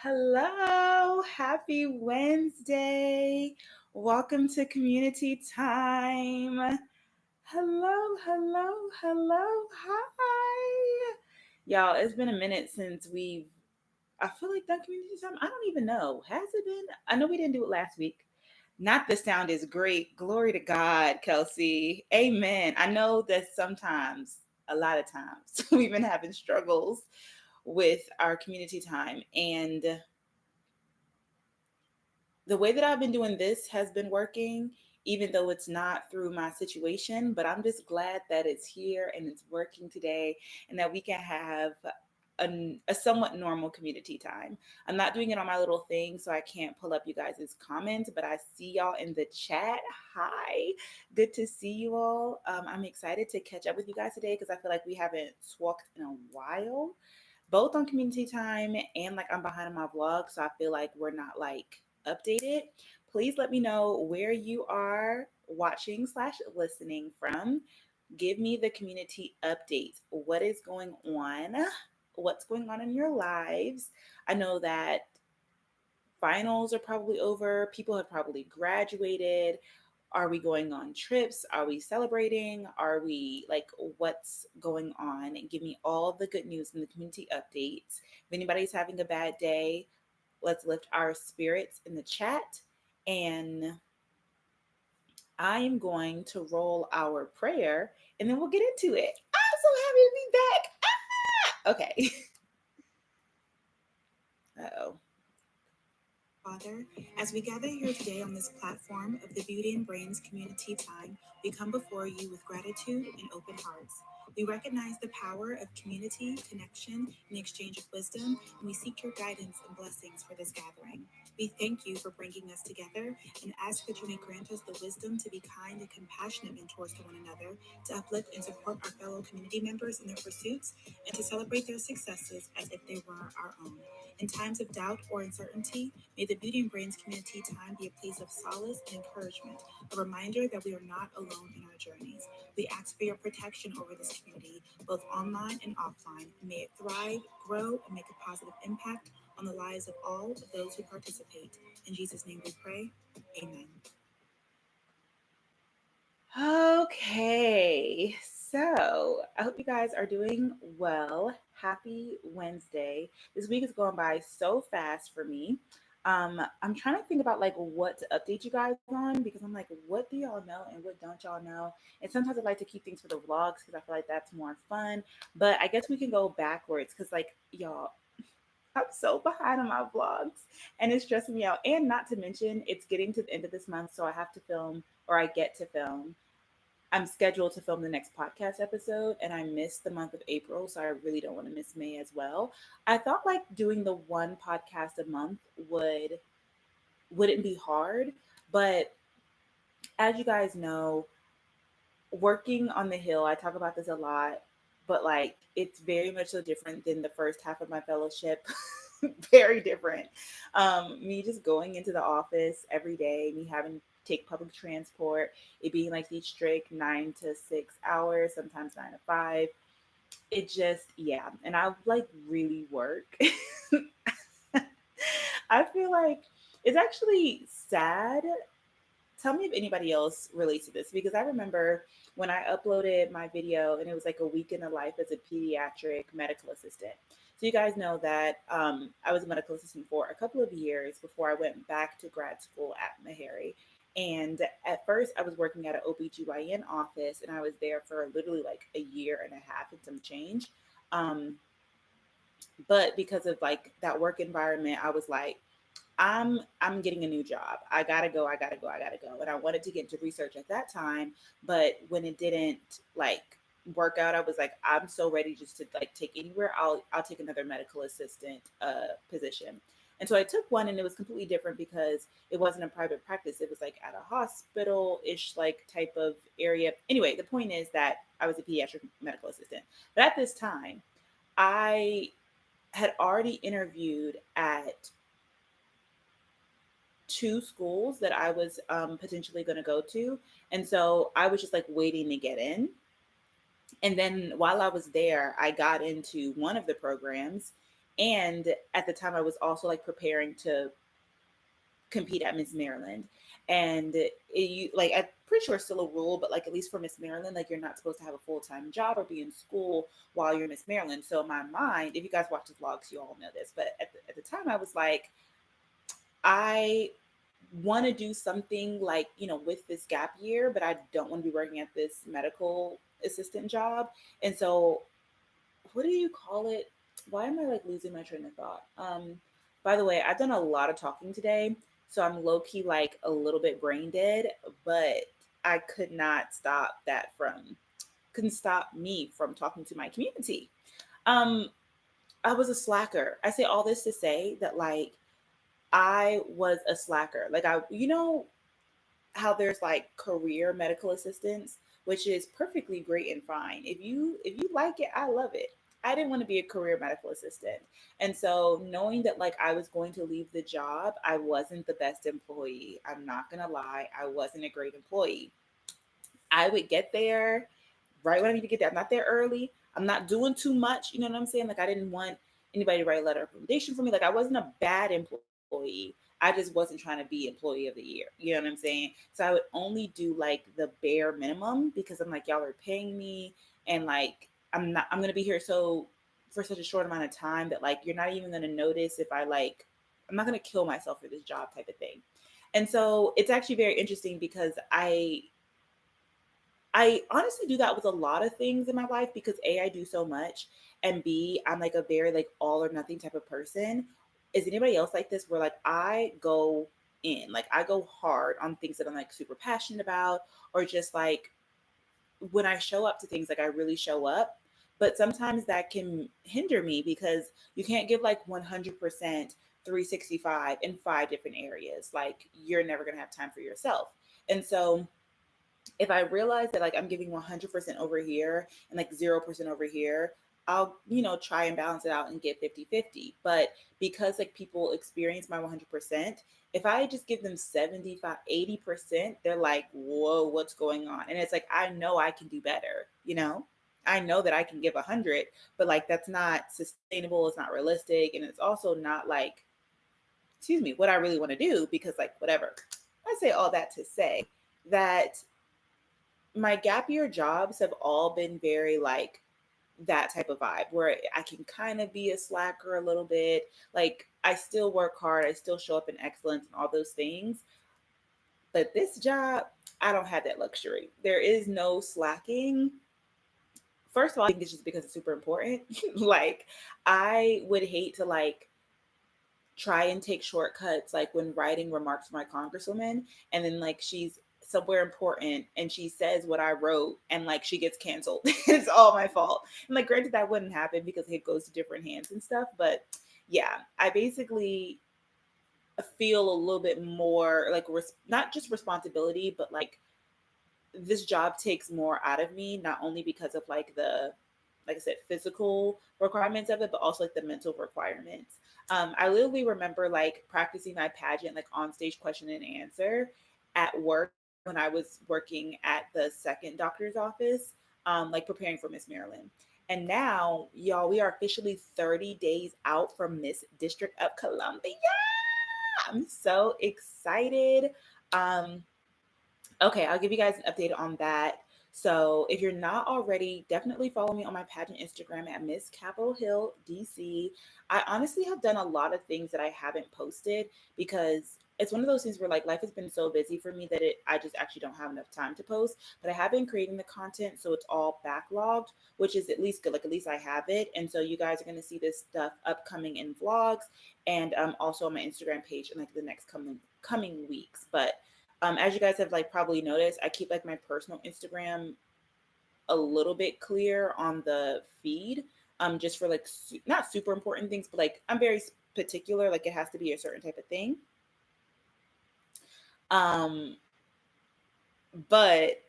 Hello, happy Wednesday. Welcome to Community Time. Hello. Hi. Y'all, it's been a minute since I feel like done Community Time. I don't even know. Has it been? I know we didn't do it last week. Not the sound is great. Glory to God, Kelsey. Amen. I know that sometimes, a lot of times, we've been having struggles with our community time. And the way that I've been doing this has been working, even though it's not through my situation. But I'm just glad that it's here and it's working today and that we can have a somewhat normal community time. I'm not doing it on my little thing, so I can't pull up you guys' comments, but I see y'all in the chat. Hi, good to see you all. I'm excited to catch up with you guys today because I feel like we haven't talked in a while, both on community time and like I'm behind on my vlog, so I feel like we're not like updated. Please let me know where you are watching slash listening from. Give me the community updates. What is going on? What's going on in your lives? I know that finals are probably over. People have probably graduated. Are we going on trips? Are we celebrating? Are we like, what's going on? And give me all the good news in the community updates. If anybody's having a bad day, let's lift our spirits in the chat. And I am going to roll our prayer and then we'll get into it. I'm so happy to be back. Okay. Uh-oh. Father, as we gather here today on this platform of the Beauty and Brains Community Time, we come before you with gratitude and open hearts. We recognize the power of community, connection, and the exchange of wisdom, and we seek your guidance and blessings for this gathering. We thank you for bringing us together and ask that you may grant us the wisdom to be kind and compassionate mentors to one another, to uplift and support our fellow community members in their pursuits, and to celebrate their successes as if they were our own. In times of doubt or uncertainty, may the Beauty and Brains Community Time be a place of solace and encouragement, a reminder that we are not alone in our journeys. We ask for your protection over this community, both online and offline. May it thrive, grow, and make a positive impact on the lives of all of those who participate. In Jesus' name we pray. Amen. Okay. So I hope you guys are doing well. Happy Wednesday. This week is going by so fast for me. I'm trying to think about like what to update you guys on because I'm like, what do y'all know and what don't y'all know? And sometimes I like to keep things for the vlogs because I feel like that's more fun. But I guess we can go backwards because like y'all, I'm so behind on my vlogs and it's stressing me out. And not to mention, it's getting to the end of this month, so I have to film or I get to film. I'm scheduled to film the next podcast episode and I missed the month of April, so I really don't want to miss May as well. I thought like doing the one podcast a month wouldn't be hard, but as you guys know, working on the hill, I talk about this a lot, but like it's very much so different than the first half of my fellowship. Very different. Me just going into the office every day, me having to take public transport, it being like these strict 9 to 6 hours, sometimes 9 to 5. It just, yeah. And I like really work. I feel like it's actually sad. Tell me if anybody else relates to this because I remember when I uploaded my video and it was like a week in the life as a pediatric medical assistant. So you guys know that I was a medical assistant for a couple of years before I went back to grad school at Meharry. And at first I was working at an OBGYN office and I was there for literally like a year and a half and some change. Um, but because of like that work environment, I was like, I'm getting a new job. I gotta go. And I wanted to get into research at that time, but when it didn't like work out, I was like, I'm so ready just to like take anywhere. I'll take another medical assistant position. And so I took one and it was completely different because it wasn't a private practice. It was like at a hospital-ish like type of area. Anyway, the point is that I was a pediatric medical assistant. But at this time, I had already interviewed at two schools that I was potentially going to go to. And so I was just like waiting to get in. And then while I was there, I got into one of the programs And at the time I was also like preparing to compete at Miss Maryland. And you like, I'm pretty sure it's still a rule, but like at least for Miss Maryland, like you're not supposed to have a full-time job or be in school while you're Miss Maryland. So in my mind, if you guys watch the vlogs, you all know this, but at the time I was like, I want to do something like, with this gap year, but I don't want to be working at this medical assistant job. And so, what do you call it? Why am I like losing my train of thought? By the way, I've done a lot of talking today, so I'm low key like a little bit brain dead, but I could not stop that from couldn't stop me from talking to my community. Um, I was a slacker. I say all this to say that like I was a slacker. Like how there's like career medical assistants, which is perfectly great and fine. If you like it, I love it. I didn't want to be a career medical assistant. And so knowing that like I was going to leave the job, I wasn't the best employee. I'm not going to lie, I wasn't a great employee. I would get there right when I need to get there. I'm not there early. I'm not doing too much. You know what I'm saying? Like I didn't want anybody to write a letter of recommendation for me. Like I wasn't a bad employee. I just wasn't trying to be employee of the year. You know what I'm saying? So I would only do like the bare minimum because I'm like, y'all are paying me, and like I'm gonna be here so for such a short amount of time that like you're not even gonna notice if I like I'm not gonna kill myself for this job type of thing. And so it's actually very interesting because I honestly do that with a lot of things in my life because A, I do so much, and B, I'm like a very like all or nothing type of person. Is anybody else like this where like I go in, like I go hard on things that I'm like super passionate about, or just like when I show up to things, like I really show up. But sometimes that can hinder me because you can't give like 100% 365 in five different areas. Like you're never going to have time for yourself. And so if I realize that like I'm giving 100% over here and like 0% over here, I'll, try and balance it out and get 50-50. But because like people experience my 100%, if I just give them 75, 80%, they're like, whoa, what's going on? And it's like, I know I can do better, I know that I can give 100, but like that's not sustainable. It's not realistic. And it's also not like, excuse me, what I really want to do because like, whatever. I say all that to say that my gap year jobs have all been very like that type of vibe where I can kind of be a slacker a little bit. Like I still work hard, I still show up in excellence and all those things. But this job, I don't have that luxury. There is no slacking. First of all, I think it's just because it's super important. Like I would hate to like try and take shortcuts like when writing remarks for my congresswoman and then like she's somewhere important and she says what I wrote and like she gets canceled. It's all my fault. And like granted that wouldn't happen because it goes to different hands and stuff, but yeah, I basically feel a little bit more like not just responsibility, but like this job takes more out of me, not only because of like the, like I said, physical requirements of it, but also like the mental requirements. I literally remember like practicing my pageant, like on stage question and answer at work when I was working at the second doctor's office, like preparing for Miss Maryland. And now, y'all, we are officially 30 days out from Miss District of Columbia. I'm so excited. Um, Okay, I'll give you guys an update on that. So if you're not already, definitely follow me on my pageant Instagram at Miss Capitol Hill DC. I honestly have done a lot of things that I haven't posted because it's one of those things where like life has been so busy for me that I just actually don't have enough time to post. But I have been creating the content, so it's all backlogged, which is at least good. Like at least I have it, and so you guys are gonna see this stuff upcoming in vlogs and also on my Instagram page in like the next coming weeks. But as you guys have like probably noticed, I keep like my personal Instagram a little bit clear on the feed, just for like not super important things, but like I'm very particular. Like it has to be a certain type of thing. Um, but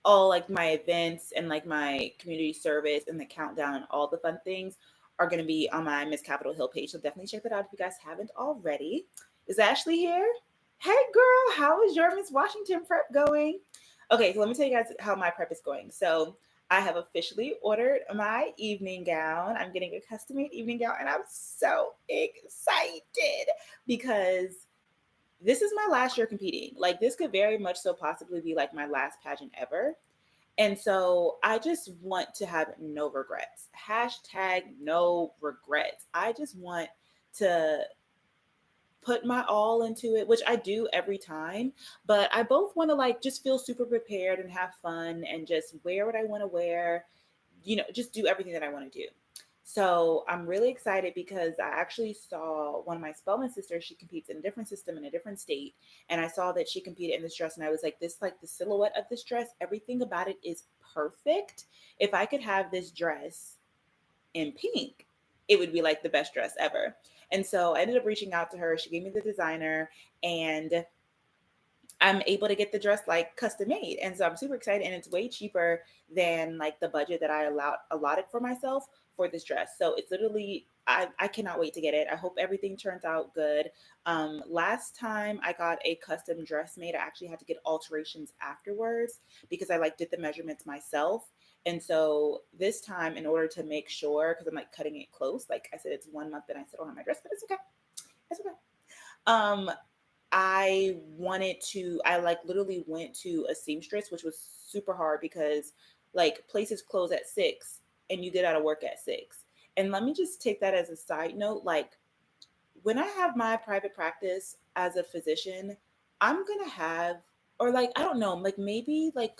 all like my events and like my community service and the countdown and all the fun things are going to be on my Miss Capitol Hill page. So definitely check that out if you guys haven't already. Is Ashley here? Hey girl, how is your Miss Washington prep going? Okay, so let me tell you guys how my prep is going. So I have officially ordered my evening gown. I'm getting a custom made evening gown, and I'm so excited because this is my last year competing. Like, this could very much so possibly be like my last pageant ever. And so I just want to have no regrets. Hashtag no regrets. I just want to put my all into it, which I do every time. But I both want to like just feel super prepared and have fun and just wear what I want to wear, just do everything that I want to do. So I'm really excited because I actually saw one of my Spelman sisters. She competes in a different system in a different state, and I saw that she competed in this dress, and I was like the silhouette of this dress, everything about it is perfect. If I could have this dress in pink, it would be like the best dress ever. And so I ended up reaching out to her. She gave me the designer, and I'm able to get the dress like custom made. And so I'm super excited, and it's way cheaper than like the budget that I allotted for myself for this dress. So it's literally I cannot wait to get it. I hope everything turns out good. Last time I got a custom dress made, I actually had to get alterations afterwards because I like did the measurements myself. And so this time, in order to make sure, because I'm like cutting it close, like I said, it's 1 month and I still don't have my dress, but it's okay. It's okay. Um, I like literally went to a seamstress, which was super hard because like places close at 6 and you get out of work at 6. And let me just take that as a side note. Like when I have my private practice as a physician, I'm going to have, or like, I don't know, like maybe like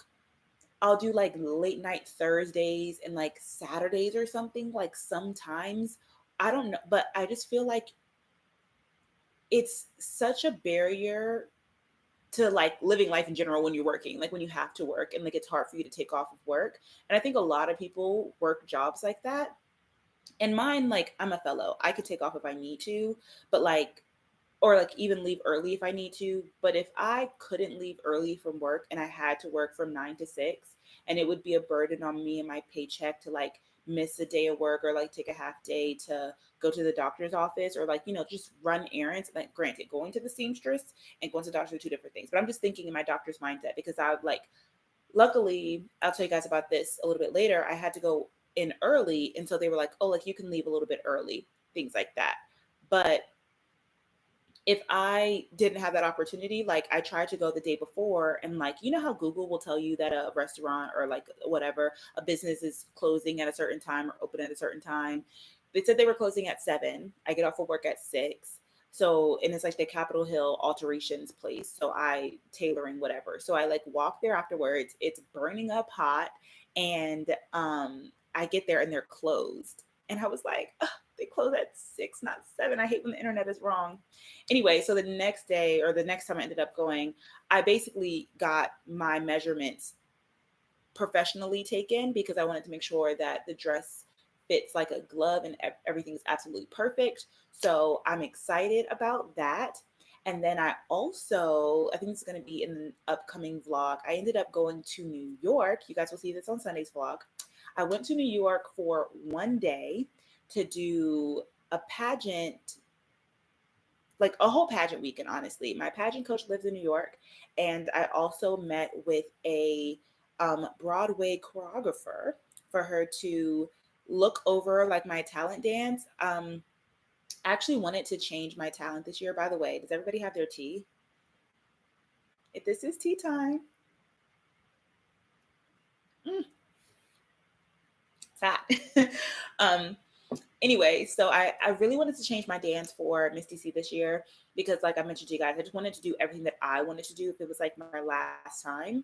I'll do like late night Thursdays and like Saturdays or something, like sometimes. I don't know, but I just feel like it's such a barrier to like living life in general when you're working, like when you have to work and like it's hard for you to take off of work. And I think a lot of people work jobs like that. And mine, like I'm a fellow, I could take off if I need to, but like, or like even leave early if I need to. But if I couldn't leave early from work and I had to work from 9 to 6, and it would be a burden on me and my paycheck to like miss a day of work or like take a half day to go to the doctor's office or like, just run errands. Like, granted, going to the seamstress and going to the doctor are two different things. But I'm just thinking in my doctor's mindset because I would like, luckily, I'll tell you guys about this a little bit later. I had to go in early. And so they were like, oh, like you can leave a little bit early, things like that. But if I didn't have that opportunity, like I tried to go the day before and like, you know how Google will tell you that a restaurant or like whatever, a business is closing at a certain time or open at a certain time. They said they were closing at 7. I get off of work at 6. So, and it's like the Capitol Hill alterations place. So I tailoring whatever. So I like walk there afterwards. It's burning up hot. And I get there and they're closed. And I was like, "Ugh, they close at 6, not 7. I hate when the internet is wrong." Anyway, so the next day or the next time I ended up going, I basically got my measurements professionally taken because I wanted to make sure that the dress fits like a glove and everything's absolutely perfect. So I'm excited about that. And then I think it's going to be in the upcoming vlog. I ended up going to New York. You guys will see this on Sunday's vlog. I went to New York for one day to do a pageant, like a whole pageant weekend, honestly. My pageant coach lives in New York, and I also met with a Broadway choreographer for her to look over like my talent dance. I actually wanted to change my talent this year, by the way. Does everybody have their tea? If this is tea time, mm, it's hot. um, anyway, so I really wanted to change my dance for Miss DC this year because, like I mentioned to you guys, I just wanted to do everything that I wanted to do if it was like my last time.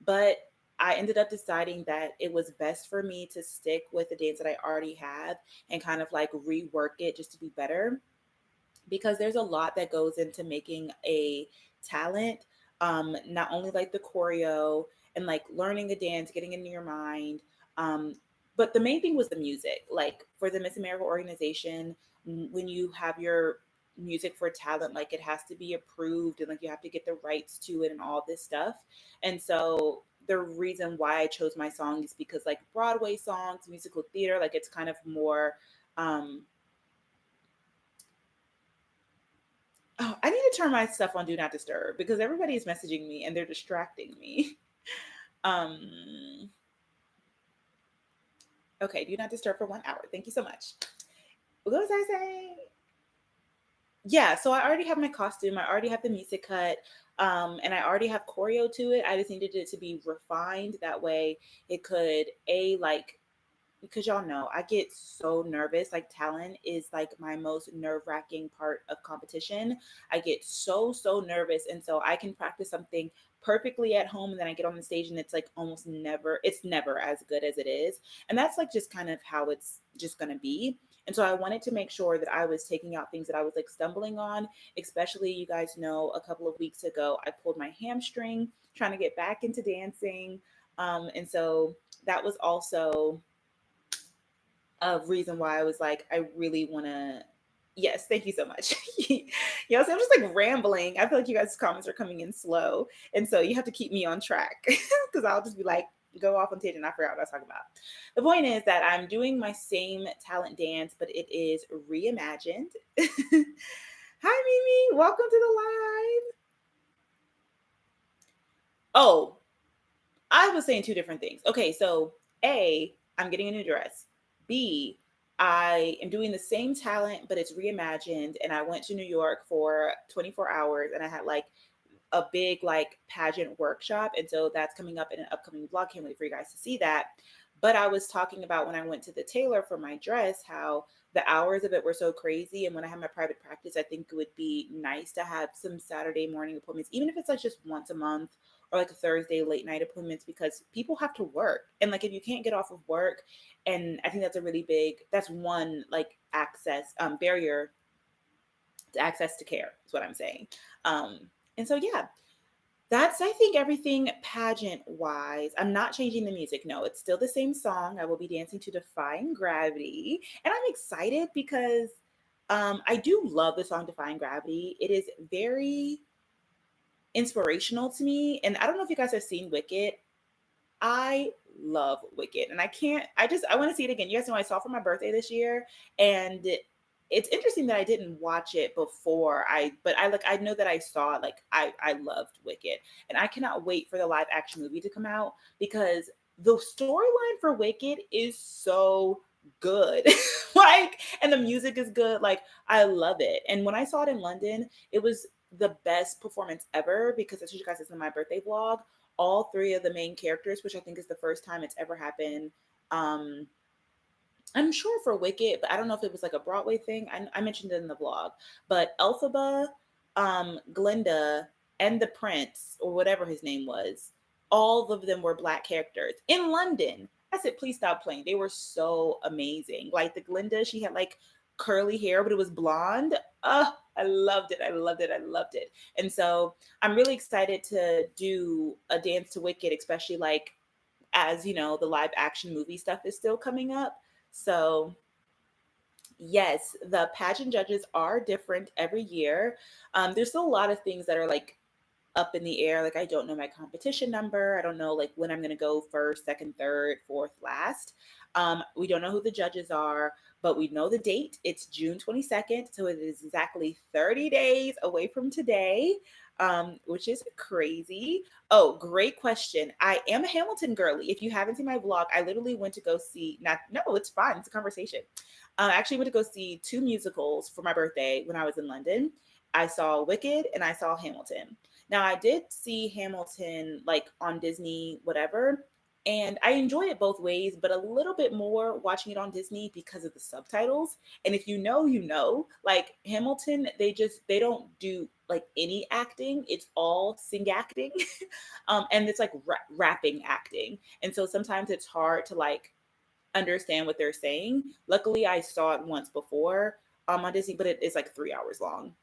But I ended up deciding that it was best for me to stick with the dance that I already have and kind of like rework it just to be better because there's a lot that goes into making a talent. Not only like the choreo and like learning the dance, getting into your mind. Um, but the main thing was the music. Like for the Miss America organization, when you have your music for talent, like it has to be approved and like you have to get the rights to it and all this stuff. And so the reason why I chose my song is because like Broadway songs, musical theater, like it's kind of more um oh, I need to turn my stuff on Do Not Disturb because everybody is messaging me and they're distracting me. Um, Okay, do not disturb for 1 hour. Thank you so much. What was I saying? Yeah, so I already have my costume. I already have the music cut. And I already have choreo to it. I just needed it to be refined. That way it could like, because y'all know I get so nervous. Like talent is like my most nerve-wracking part of competition. I get so nervous, and so I can practice something perfectly at home, and then I get on the stage and it's like almost never, it's never as good as it is. And that's like just kind of how it's just going to be. And so I wanted to make sure that I was taking out things that I was like stumbling on, especially you guys know a couple of weeks ago I pulled my hamstring trying to get back into dancing. And so that was also a reason why I was like, I really want to. Yes, thank you so much. Yes, I'm just like rambling. I feel like you guys' comments are coming in slow, and so you have to keep me on track because I'll just be like, go off on tangent. I forgot what I was talking about. The point is that I'm doing my same talent dance, but it is reimagined. Hi, Mimi. Welcome to the live. Oh, I was saying two different things. Okay, so A, I'm getting a new dress. B, I am doing the same talent, but it's reimagined. And I went to New York for 24 hours and I had like a big like pageant workshop. And so that's coming up in an upcoming vlog. Can't wait for you guys to see that. But I was talking about when I went to the tailor for my dress, how the hours of it were so crazy. And when I have my private practice, I think it would be nice to have some Saturday morning appointments, even if it's like just once a month or like a Thursday late night appointments, because people have to work. And like if you can't get off of work, and I think that's a really big, that's one like access barrier to access to care is what I'm saying. Um, and so yeah, that's I think everything pageant wise. I'm not changing the music. No, it's still the same song. I will be dancing to Defying Gravity. And I'm excited because I do love the song Defying Gravity. It is very inspirational to me. And I don't know if you guys have seen Wicked. I love Wicked, and I want to see it again. You guys know I saw it for my birthday this year, and it's interesting that I didn't watch it before but I know that I saw it. Like I loved Wicked, and I cannot wait for the live action movie to come out because the storyline for Wicked is so good. Like, and the music is good. Like, I love it. And when I saw it in London, it was the best performance ever because I told you guys this in my birthday vlog. All three of the main characters, which I think is the first time it's ever happened. Um, I'm sure for Wicked, but I don't know if it was like a Broadway thing. I mentioned it in the vlog, but Elphaba, Glinda, and the Prince, or whatever his name was, all of them were Black characters in London. I said, please stop playing. They were so amazing. Like the Glinda, she had like curly hair, but it was blonde. I loved it. I loved it. I loved it. And so I'm really excited to do a dance to Wicked, especially like as you know, the live action movie stuff is still coming up. So yes, the pageant judges are different every year. There's still a lot of things that are like up in the air. Like I don't know my competition number. I don't know like when I'm gonna go first, second, third, fourth, last. We don't know who the judges are, but we know the date. It's June 22nd, so it is exactly 30 days away from today. Which is crazy. Oh, great question. I am a Hamilton girly. If you haven't seen my vlog, I literally went to go see, not, no, it's fine. It's a conversation. I actually went to go see two musicals for my birthday when I was in London. I saw Wicked and I saw Hamilton. Now I did see Hamilton like on Disney, whatever, and I enjoy it both ways, but a little bit more watching it on Disney because of the subtitles. And if you know, you know, like Hamilton, they don't do like any acting; it's all sing acting, and it's like rapping acting. And so sometimes it's hard to like understand what they're saying. Luckily, I saw it once before on Disney, but it is like 3 hours long.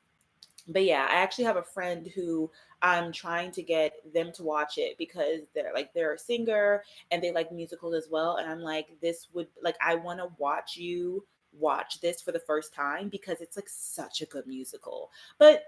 But yeah, I actually have a friend who I'm trying to get them to watch it because they're a singer and they like musicals as well. And I'm like, this would like I want to watch you watch this for the first time because it's like such a good musical. But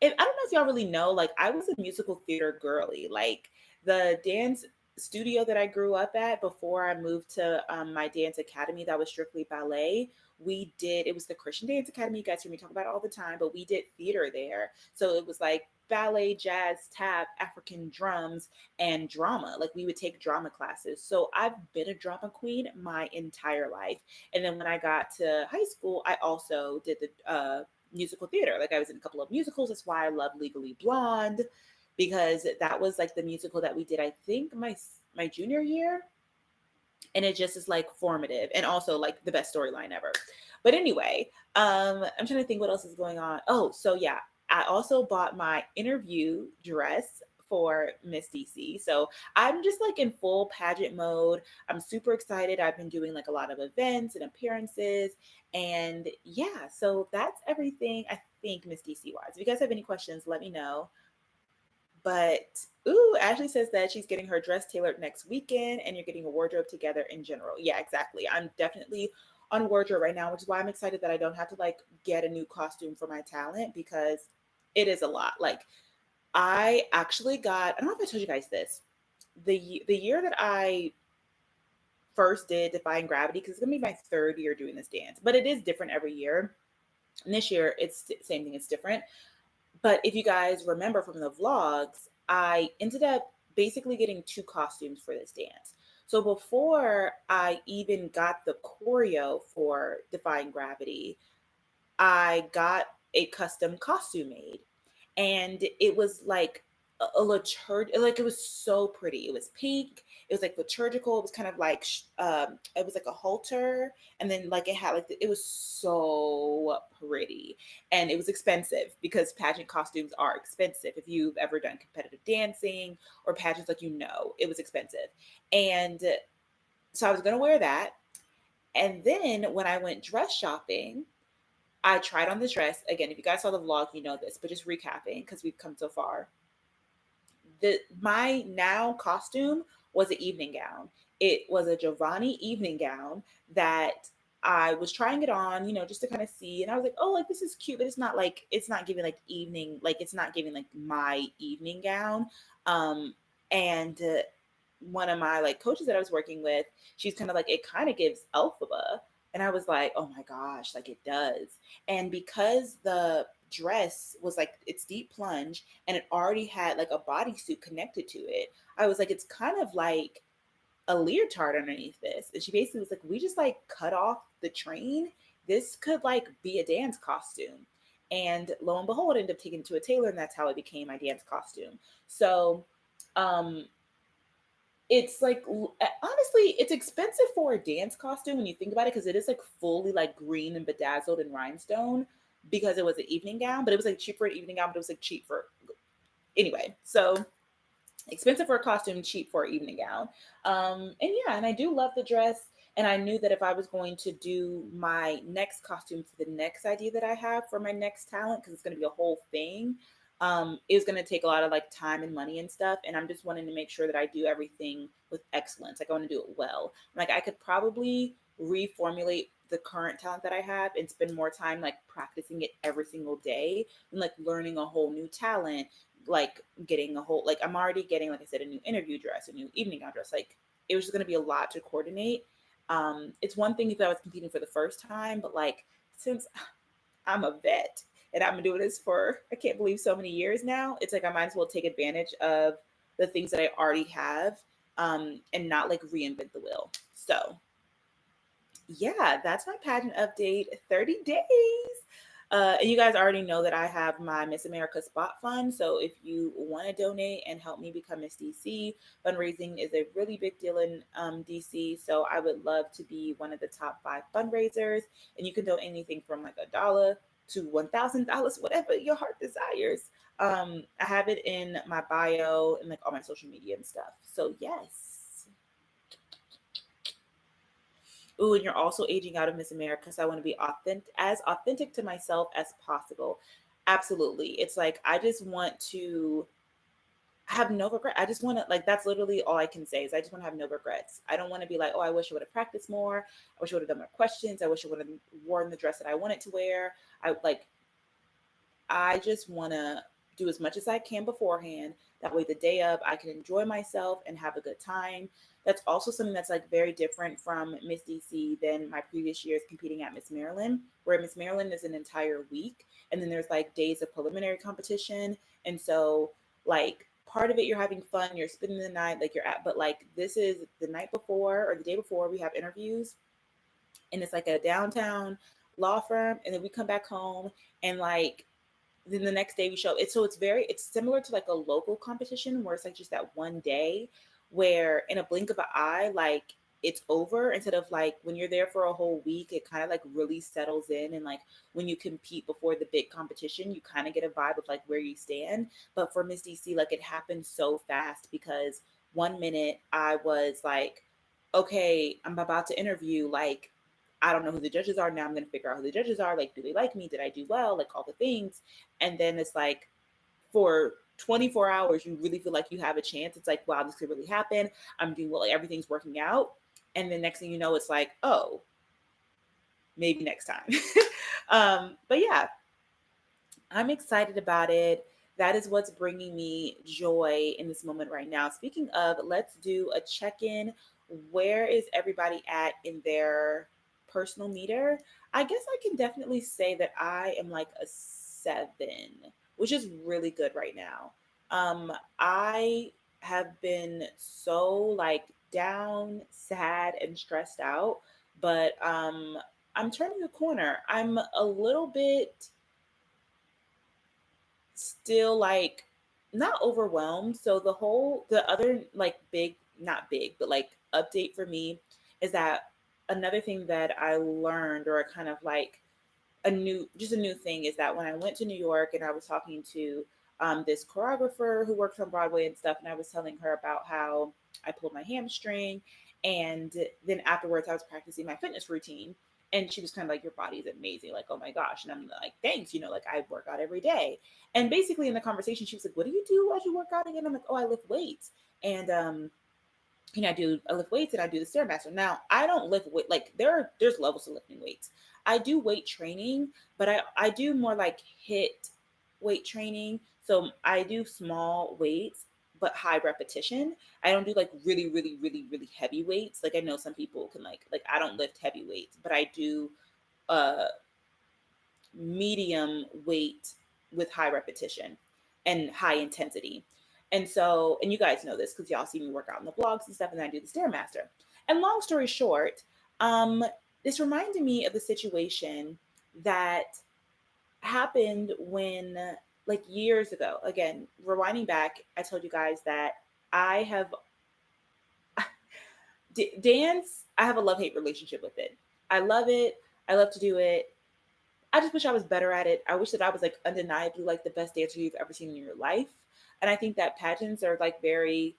I don't know if y'all really know, like I was a musical theater girly. Like the dance studio that I grew up at before I moved to my dance academy that was strictly ballet it was the Christian Dance Academy. You guys hear me talk about it all the time, but we did theater there. So it was like ballet, jazz, tap, African drums, and drama. Like we would take drama classes. So I've been a drama queen my entire life. And then when I got to high school, I also did the musical theater. Like I was in a couple of musicals. That's why I love Legally Blonde, because that was like the musical that we did, I think my junior year, and it just is like formative and also like the best storyline ever. But anyway, I'm trying to think what else is going on. Oh, so yeah, I also bought my interview dress for Miss DC. So I'm just like in full pageant mode. I'm super excited. I've been doing like a lot of events and appearances. And yeah, so that's everything I think Miss DC wise. If you guys have any questions, let me know. But ooh, Ashley says that she's getting her dress tailored next weekend and you're getting a wardrobe together in general. Yeah, exactly. I'm definitely on wardrobe right now, which is why I'm excited that I don't have to like get a new costume for my talent because it is a lot. Like I actually got, I don't know if I told you guys this. The year that I first did Defying Gravity, because it's gonna be my third year doing this dance, but it is different every year. And this year it's the same thing, it's different. But if you guys remember from the vlogs, I ended up basically getting two costumes for this dance. So before I even got the choreo for Defying Gravity, I got a custom costume made. And it was like a liturg, like it was so pretty. It was pink. It was like liturgical. It was kind of like it was like a halter, and then like it had like it was so pretty, and it was expensive because pageant costumes are expensive. If you've ever done competitive dancing or pageants, like it was expensive, and so I was gonna wear that. And then when I went dress shopping, I tried on this dress. Again, if you guys saw the vlog, you know this, but just recapping because we've come so far. My now costume was an evening gown. It was a Giovanni evening gown that I was trying it on, just to kind of see. And I was like, oh, like this is cute, but it's not giving like evening, like it's not giving like my evening gown. And one of my like coaches that I was working with, she's kind of like, it kind of gives Elphaba. And I was like, oh my gosh, like it does. And because the dress was like it's deep plunge and it already had like a bodysuit connected to it, I was like, it's kind of like a leotard underneath this. And she basically was like, we just like cut off the train. This could like be a dance costume. And lo and behold, I ended up taking it to a tailor, and that's how it became my dance costume. So um it's like honestly, it's expensive for a dance costume when you think about it, because it is like fully like green and bedazzled and rhinestone because it was an evening gown, but it was like cheap for an evening gown, but it was like cheap for anyway. So expensive for a costume, cheap for an evening gown. And yeah, and I do love the dress. And I knew that if I was going to do my next costume for the next idea that I have for my next talent, because it's going to be a whole thing, is going to take a lot of like time and money and stuff. And I'm just wanting to make sure that I do everything with excellence. Like I want to do it well. Like I could probably reformulate the current talent that I have and spend more time like practicing it every single day and like learning a whole new talent, like getting a whole, like I'm already getting, like I said, a new interview dress, a new evening gown dress. Like it was just going to be a lot to coordinate. It's one thing if I was competing for the first time, but like since I'm a vet and I've been doing this for, I can't believe, so many years now, it's like I might as well take advantage of the things that I already have, and not like reinvent the wheel. So yeah, that's my pageant update. 30 days. And you guys already know that I have my Miss America Spot Fund. So if you want to donate and help me become Miss DC, fundraising is a really big deal in DC. So I would love to be one of the top 5 fundraisers. And you can donate anything from like $1 to $1,000, whatever your heart desires. I have it in my bio and like all my social media and stuff. So yes. Ooh, and you're also aging out of Miss America. So I want to be authentic to myself as possible. Absolutely. It's like I just want to have no regret. I just want to, like, that's literally all I can say is I just want to have no regrets. I don't want to be like, oh, I wish I would have practiced more. I wish I would have done more questions. I wish I would have worn the dress that I wanted to wear. I just want to do as much as I can beforehand. That way, the day of, I can enjoy myself and have a good time. That's also something that's like very different from Miss DC than my previous years competing at Miss Maryland, where Miss Maryland is an entire week, and then there's like days of preliminary competition. And so, like, part of it, you're having fun, you're spending the night, like you're at, but like this is the night before or the day before we have interviews, and it's like a downtown law firm, and then we come back home, and like then the next day we show it. So it's similar to like a local competition where it's like just that one day where in a blink of an eye, like it's over, instead of like when you're there for a whole week, it kind of like really settles in. And like when you compete before the big competition, you kind of get a vibe of like where you stand. But for Miss DC, like it happened so fast because one minute I was like, okay, I'm about to interview, like I don't know who the judges are. Now I'm going to figure out who the judges are. Like, do they like me? Did I do well? Like, all the things. And then it's like, for 24 hours, you really feel like you have a chance. It's like, wow, this could really happen. I'm doing well. Like, everything's working out. And then next thing you know, it's like, oh, maybe next time. But yeah, I'm excited about it. That is what's bringing me joy in this moment right now. Speaking of, let's do a check in. Where is everybody at in their personal meter? I guess I can definitely say that I am like a 7, which is really good right now. I have been so like down, sad, and stressed out, but I'm turning the corner. I'm a little bit still like not overwhelmed. So the other like big, not big, but like update for me is that another thing that I learned, or kind of like a new thing, is that when I went to New York and I was talking to this choreographer who works on Broadway and stuff, and I was telling her about how I pulled my hamstring, and then afterwards I was practicing my fitness routine, and she was kind of like, "Your body is amazing," like, "Oh my gosh," and I'm like, "Thanks," like I work out every day, and basically in the conversation she was like, "What do you do as you work out again?" I'm like, "Oh, I lift weights," and I lift weights and I do the stairmaster. Now I don't lift weight, like there's levels to lifting weights. I do weight training, but I do more like hit weight training. So I do small weights but high repetition. I don't do like really really really really heavy weights. Like I know some people can like I don't lift heavy weights, but I do uh medium weight with high repetition and high intensity. And so, and you guys know this because y'all see me work out in the vlogs and stuff, and then I do the Stairmaster. And long story short, um, this reminded me of the situation that happened when, like years ago, again, rewinding back, I told you guys that I have dance, I have a love hate relationship with it. I love it. I love to do it. I just wish I was better at it. I wish that I was like undeniably like the best dancer you've ever seen in your life. And I think that pageants are like very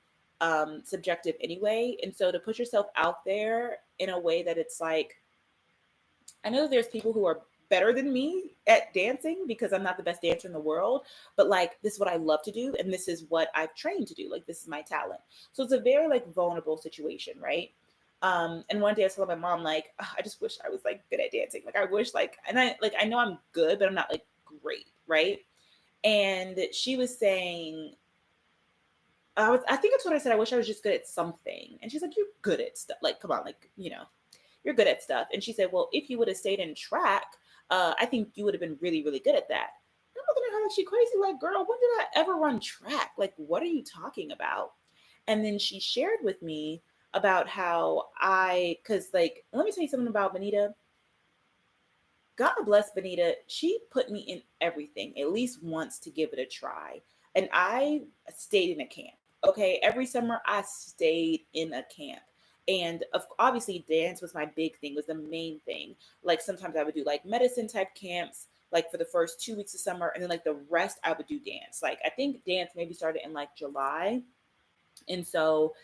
subjective anyway. And so to put yourself out there in a way that it's like, I know that there's people who are better than me at dancing because I'm not the best dancer in the world, but like this is what I love to do and this is what I've trained to do. Like this is my talent. So it's a very like vulnerable situation, right? And one day I told my mom, like, "Ugh, I just wish I was like good at dancing. Like I wish like, and I know I'm good, but I'm not like great, right?" And she was saying, I think it's what I said. I wish I was just good at something. And she's like, "You're good at stuff. Like, come on, like, you're good at stuff." And she said, "Well, if you would have stayed in track, I think you would have been really, really good at that." And I'm looking at her like she crazy. Like, girl, when did I ever run track? Like, what are you talking about? And then she shared with me about how because like, let me tell you something about Benita. God bless Benita. She put me in everything at least once to give it a try. And I stayed in a camp. Okay. Every summer I stayed in a camp. And obviously dance was my big thing, was the main thing. Like sometimes I would do like medicine type camps, like for the first 2 weeks of summer. And then like the rest I would do dance. Like I think dance maybe started in like July. And so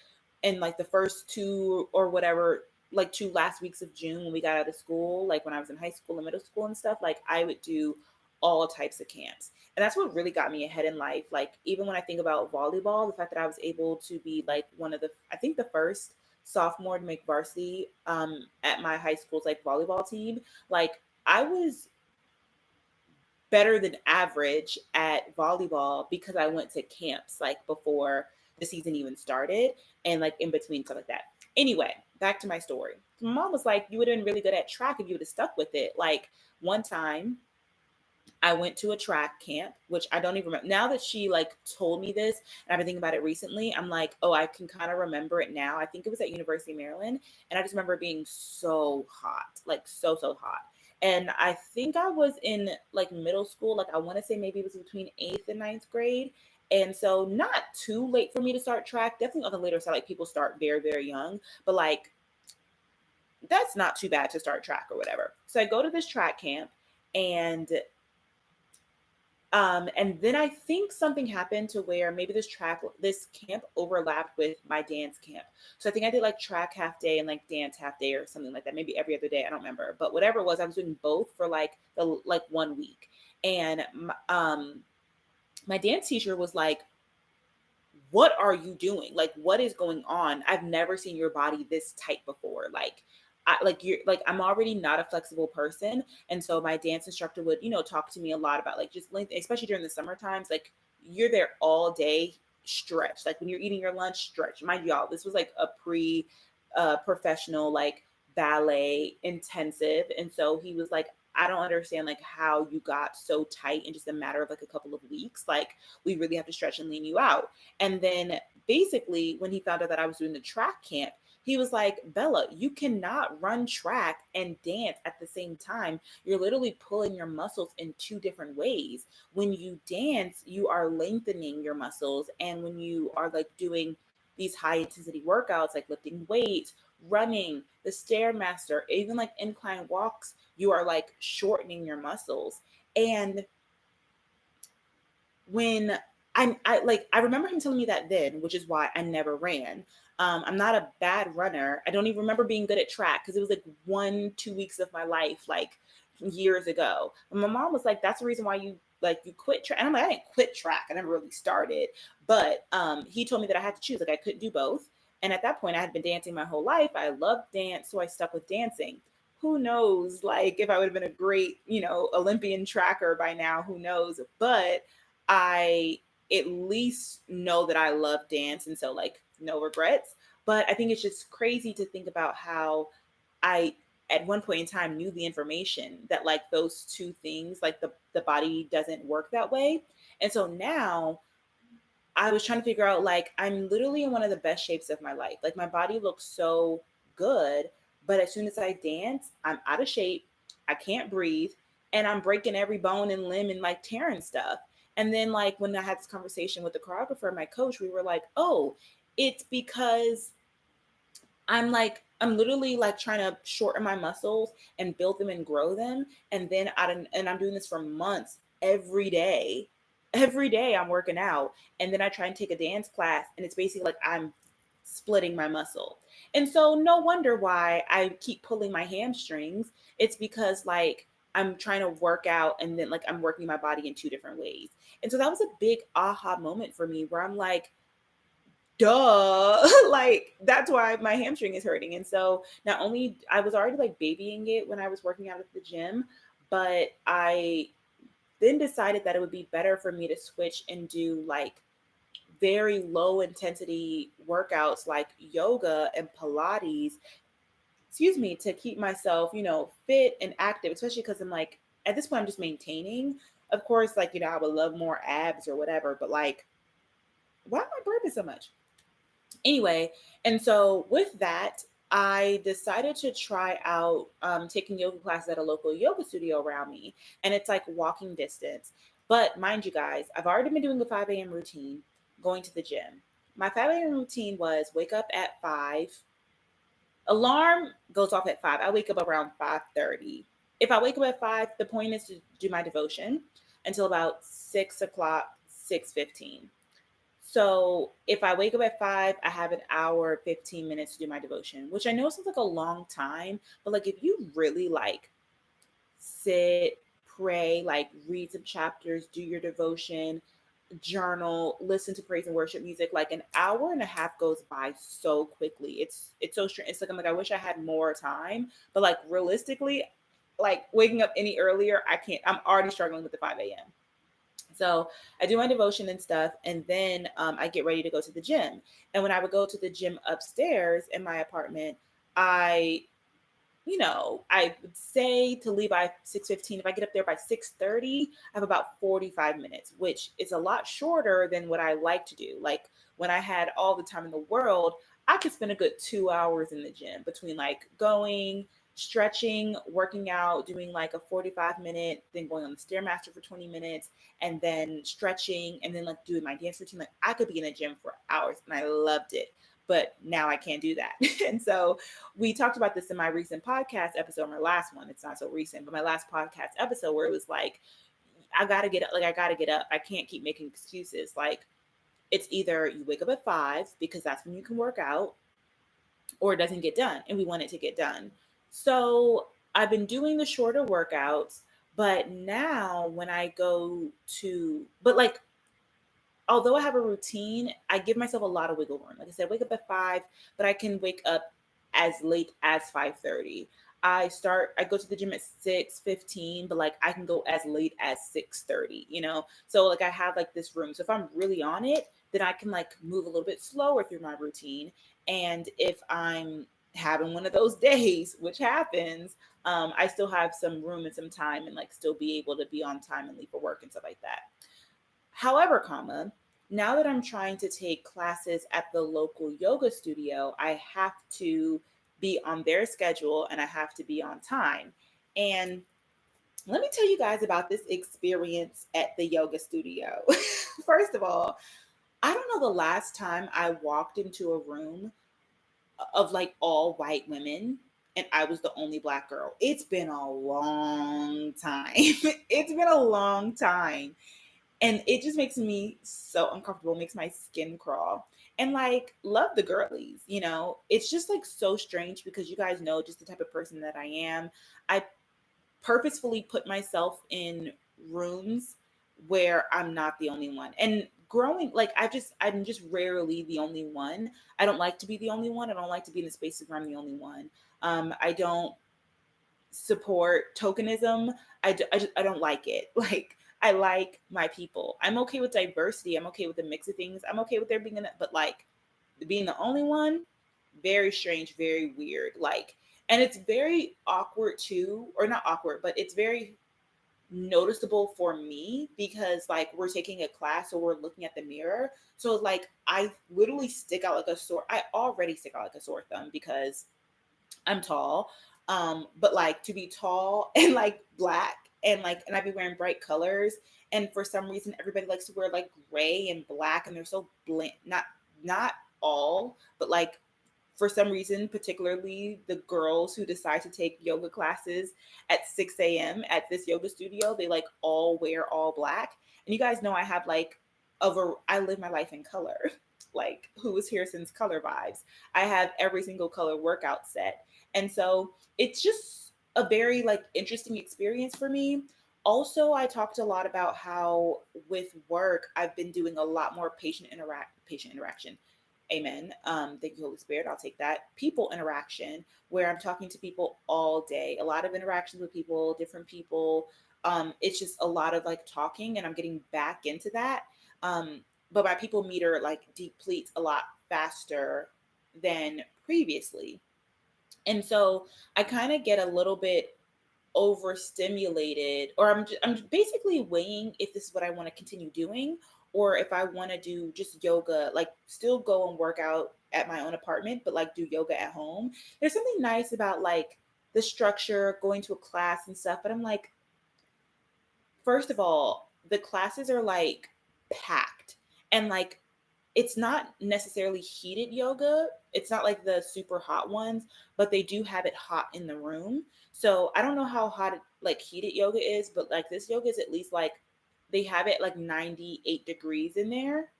in like the first two or whatever, like 2 last weeks of June when we got out of school, like when I was in high school and middle school and stuff, like I would do all types of camps. And that's what really got me ahead in life. Like even when I think about volleyball, the fact that I was able to be like one of the, I think the first sophomore to make varsity at my high school's like volleyball team, like I was better than average at volleyball because I went to camps like before the season even started and like in between stuff like that. Anyway, back to my story. My mom was like, you would have been really good at track if you would have stuck with it. Like one time I went to a track camp, which I don't even remember. Now that she like told me this, and I've been thinking about it recently, I'm like, oh, I can kind of remember it now. I think it was at University of Maryland, and I just remember it being so hot, like so hot. And I think I was in like middle school, like I want to say maybe it was between eighth and ninth grade. And so not too late for me to start track. Definitely on the later side, like people start very young, but like that's not too bad to start track or whatever. So I go to this track camp and and then I think something happened to where maybe this camp overlapped with my dance camp. So I think I did like track half day and like dance half day or something like that. Maybe every other day. I don't remember. But whatever it was, I was doing both for like the like 1 week. And my dance teacher was like, what are you doing? Like, what is going on? I've never seen your body this tight before. I'm already not a flexible person. And so my dance instructor would, talk to me a lot about like just length, especially during the summer times. Like you're there all day, stretch. Like when you're eating your lunch, stretch. Mind y'all, this was like a pre professional like ballet intensive. And so he was like, I don't understand like how you got so tight in just a matter of like a couple of weeks. Like we really have to stretch and lean you out. And then basically when he found out that I was doing the track camp, he was like, Bella, you cannot run track and dance at the same time. You're literally pulling your muscles in two different ways. When you dance, you are lengthening your muscles. And when you are like doing these high intensity workouts, like lifting weights, running, the Stairmaster, even like incline walks, you are like shortening your muscles. And when I remember him telling me that then, which is why I never ran. I'm not a bad runner. I don't even remember being good at track because it was like 1-2 weeks of my life, like years ago. And my mom was like, "That's the reason why you quit track." And I'm like, "I didn't quit track. I never really started." But he told me that I had to choose. Like I couldn't do both. And at that point, I had been dancing my whole life. I loved dance, so I stuck with dancing. Who knows, like if I would have been a great, Olympian tracker by now, who knows? But I at least know that I love dance. And so, like, no regrets. But I think it's just crazy to think about how I, at one point in time, knew the information that, like, those two things, like, the body doesn't work that way. And so now I was trying to figure out, like, I'm literally in one of the best shapes of my life. Like, my body looks so good. But as soon as I dance, I'm out of shape. I can't breathe. And I'm breaking every bone and limb and like tearing stuff. And then, like, when I had this conversation with the choreographer, my coach, we were like, oh, it's because I'm literally like trying to shorten my muscles and build them and grow them. And then I'm doing this for months every day. Every day I'm working out. And then I try and take a dance class. And it's basically like I'm splitting my muscle. And so no wonder why I keep pulling my hamstrings. It's because like I'm trying to work out and then like I'm working my body in two different ways. And so that was a big aha moment for me where I'm like, duh, like that's why my hamstring is hurting. And so not only I was already like babying it when I was working out at the gym, but I then decided that it would be better for me to switch and do like very low intensity workouts like yoga and Pilates, excuse me, to keep myself, fit and active, especially because I'm like, at this point, I'm just maintaining. Of course, like, I would love more abs or whatever, but like, why am I burping so much? Anyway, and so with that, I decided to try out taking yoga classes at a local yoga studio around me. And it's like walking distance. But mind you guys, I've already been doing the 5 a.m. routine, going to the gym. My 5 a.m. routine was wake up at 5. Alarm goes off at 5. I wake up around 5:30. If I wake up at 5, the point is to do my devotion until about 6 o'clock, 6:15. So if I wake up at 5, I have an hour, 15 minutes to do my devotion, which I know sounds like a long time, but like if you really like sit, pray, like read some chapters, do your devotion, journal, listen to praise and worship music, like an hour and a half goes by so quickly. It's so strange. It's like I'm like, I wish I had more time, but like realistically, like waking up any earlier, I can't. I'm already struggling with the 5 a.m. So I do my devotion and stuff, and then I get ready to go to the gym. And when I would go to the gym upstairs in my apartment, I I would say to leave by 6:15. If I get up there by 6:30, I have about 45 minutes, which is a lot shorter than what I like to do. Like when I had all the time in the world, I could spend a good 2 hours in the gym between like going, stretching, working out, doing like a 45 minute, then going on the Stairmaster for 20 minutes, and then stretching, and then like doing my dance routine. Like I could be in the gym for hours, and I loved it. But now I can't do that. And so we talked about this in my recent podcast episode, my last one. It's not so recent, but my last podcast episode where it was like, I gotta get up. Like, I gotta get up. I can't keep making excuses. Like, it's either you wake up at 5 because that's when you can work out, or it doesn't get done. And we want it to get done. So I've been doing the shorter workouts, but now when I go but like although I have a routine, I give myself a lot of wiggle room. Like I said, wake up at 5, but I can wake up as late as 5:30. I go to the gym at 6:15, but like I can go as late as 6:30, you know? So like I have like this room. So if I'm really on it, then I can like move a little bit slower through my routine. And if I'm having one of those days, which happens, I still have some room and some time and like still be able to be on time and leave for work and stuff like that. However, now that I'm trying to take classes at the local yoga studio, I have to be on their schedule and I have to be on time. And let me tell you guys about this experience at the yoga studio. First of all, I don't know the last time I walked into a room of like all white women and I was the only black girl. It's been a long time. It's been a long time, and it just makes me so uncomfortable, makes my skin crawl. And like, love the girlies, it's just like so strange because you guys know just the type of person that I am. I purposefully put myself in rooms where I'm not the only one. And growing, like, I'm just rarely the only one. I don't like to be the only one. I don't like to be in the spaces where I'm the only one. I don't support tokenism. I don't like it. Like, I like my people. I'm okay with diversity. I'm okay with the mix of things. I'm okay with there being but like being the only one, very strange, very weird. Like, and it's very awkward too, or not awkward, but it's very noticeable for me because like we're taking a class or we're looking at the mirror. So like I literally stick out like a sore. I already stick out like a sore thumb because I'm tall. But like to be tall and like black and I'd be wearing bright colors. And for some reason everybody likes to wear like gray and black and they're so bland. Not all, but like for some reason, particularly the girls who decide to take yoga classes at 6 a.m. at this yoga studio, they like all wear all black. And you guys know I have like I live my life in color. Like, who was here since color vibes? I have every single color workout set. And so it's just a very like interesting experience for me. Also, I talked a lot about how with work I've been doing a lot more patient interaction. Amen. Thank you, Holy Spirit. I'll take that. People interaction, where I'm talking to people all day. A lot of interactions with people, different people. It's just a lot of like talking, and I'm getting back into that. But my people meter like depletes a lot faster than previously. And so I kind of get a little bit overstimulated, or I'm basically weighing if this is what I want to continue doing, or if I want to do just yoga, like still go and work out at my own apartment, but like do yoga at home. There's something nice about like the structure, going to a class and stuff, but I'm like, first of all, the classes are like packed, and like it's not necessarily heated yoga. It's not like the super hot ones, but they do have it hot in the room. So I don't know how hot like heated yoga is, but like this yoga is at least like they have it like 98 degrees in there.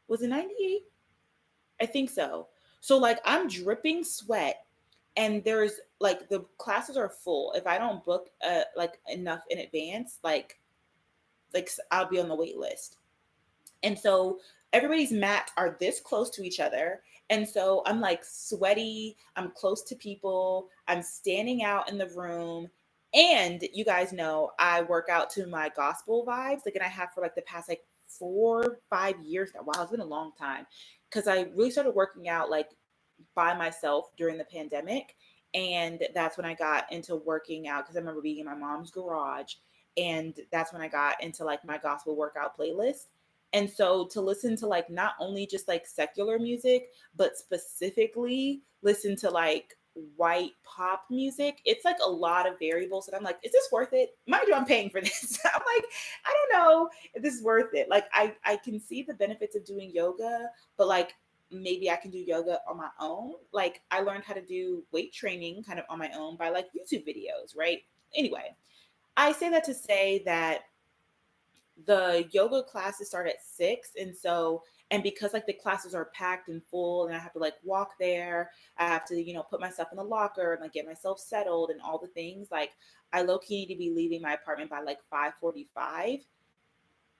Was it 98? I think so. So like I'm dripping sweat, and there's like the classes are full. If I don't book like enough in advance, like I'll be on the wait list. And so everybody's mats are this close to each other. And so I'm like sweaty, I'm close to people, I'm standing out in the room. And you guys know I work out to my gospel vibes, like, and I have for like the past like 4, 5 years now. Wow, it's been a long time. Cause I really started working out like by myself during the pandemic. And that's when I got into working out because I remember being in my mom's garage. And that's when I got into like my gospel workout playlist. And so to listen to like not only just like secular music, but specifically listen to like white pop music, it's like a lot of variables. And I'm like, is this worth it? Mind you, I'm paying for this. I'm like, I don't know if this is worth it. Like I can see the benefits of doing yoga, but like maybe I can do yoga on my own. Like I learned how to do weight training kind of on my own by like YouTube videos, right? Anyway, I say that to say that the yoga classes start at 6, and so, and because like the classes are packed and full and I have to like walk there, I have to, put myself in the locker and like get myself settled and all the things, like I low key need to be leaving my apartment by like 5:45.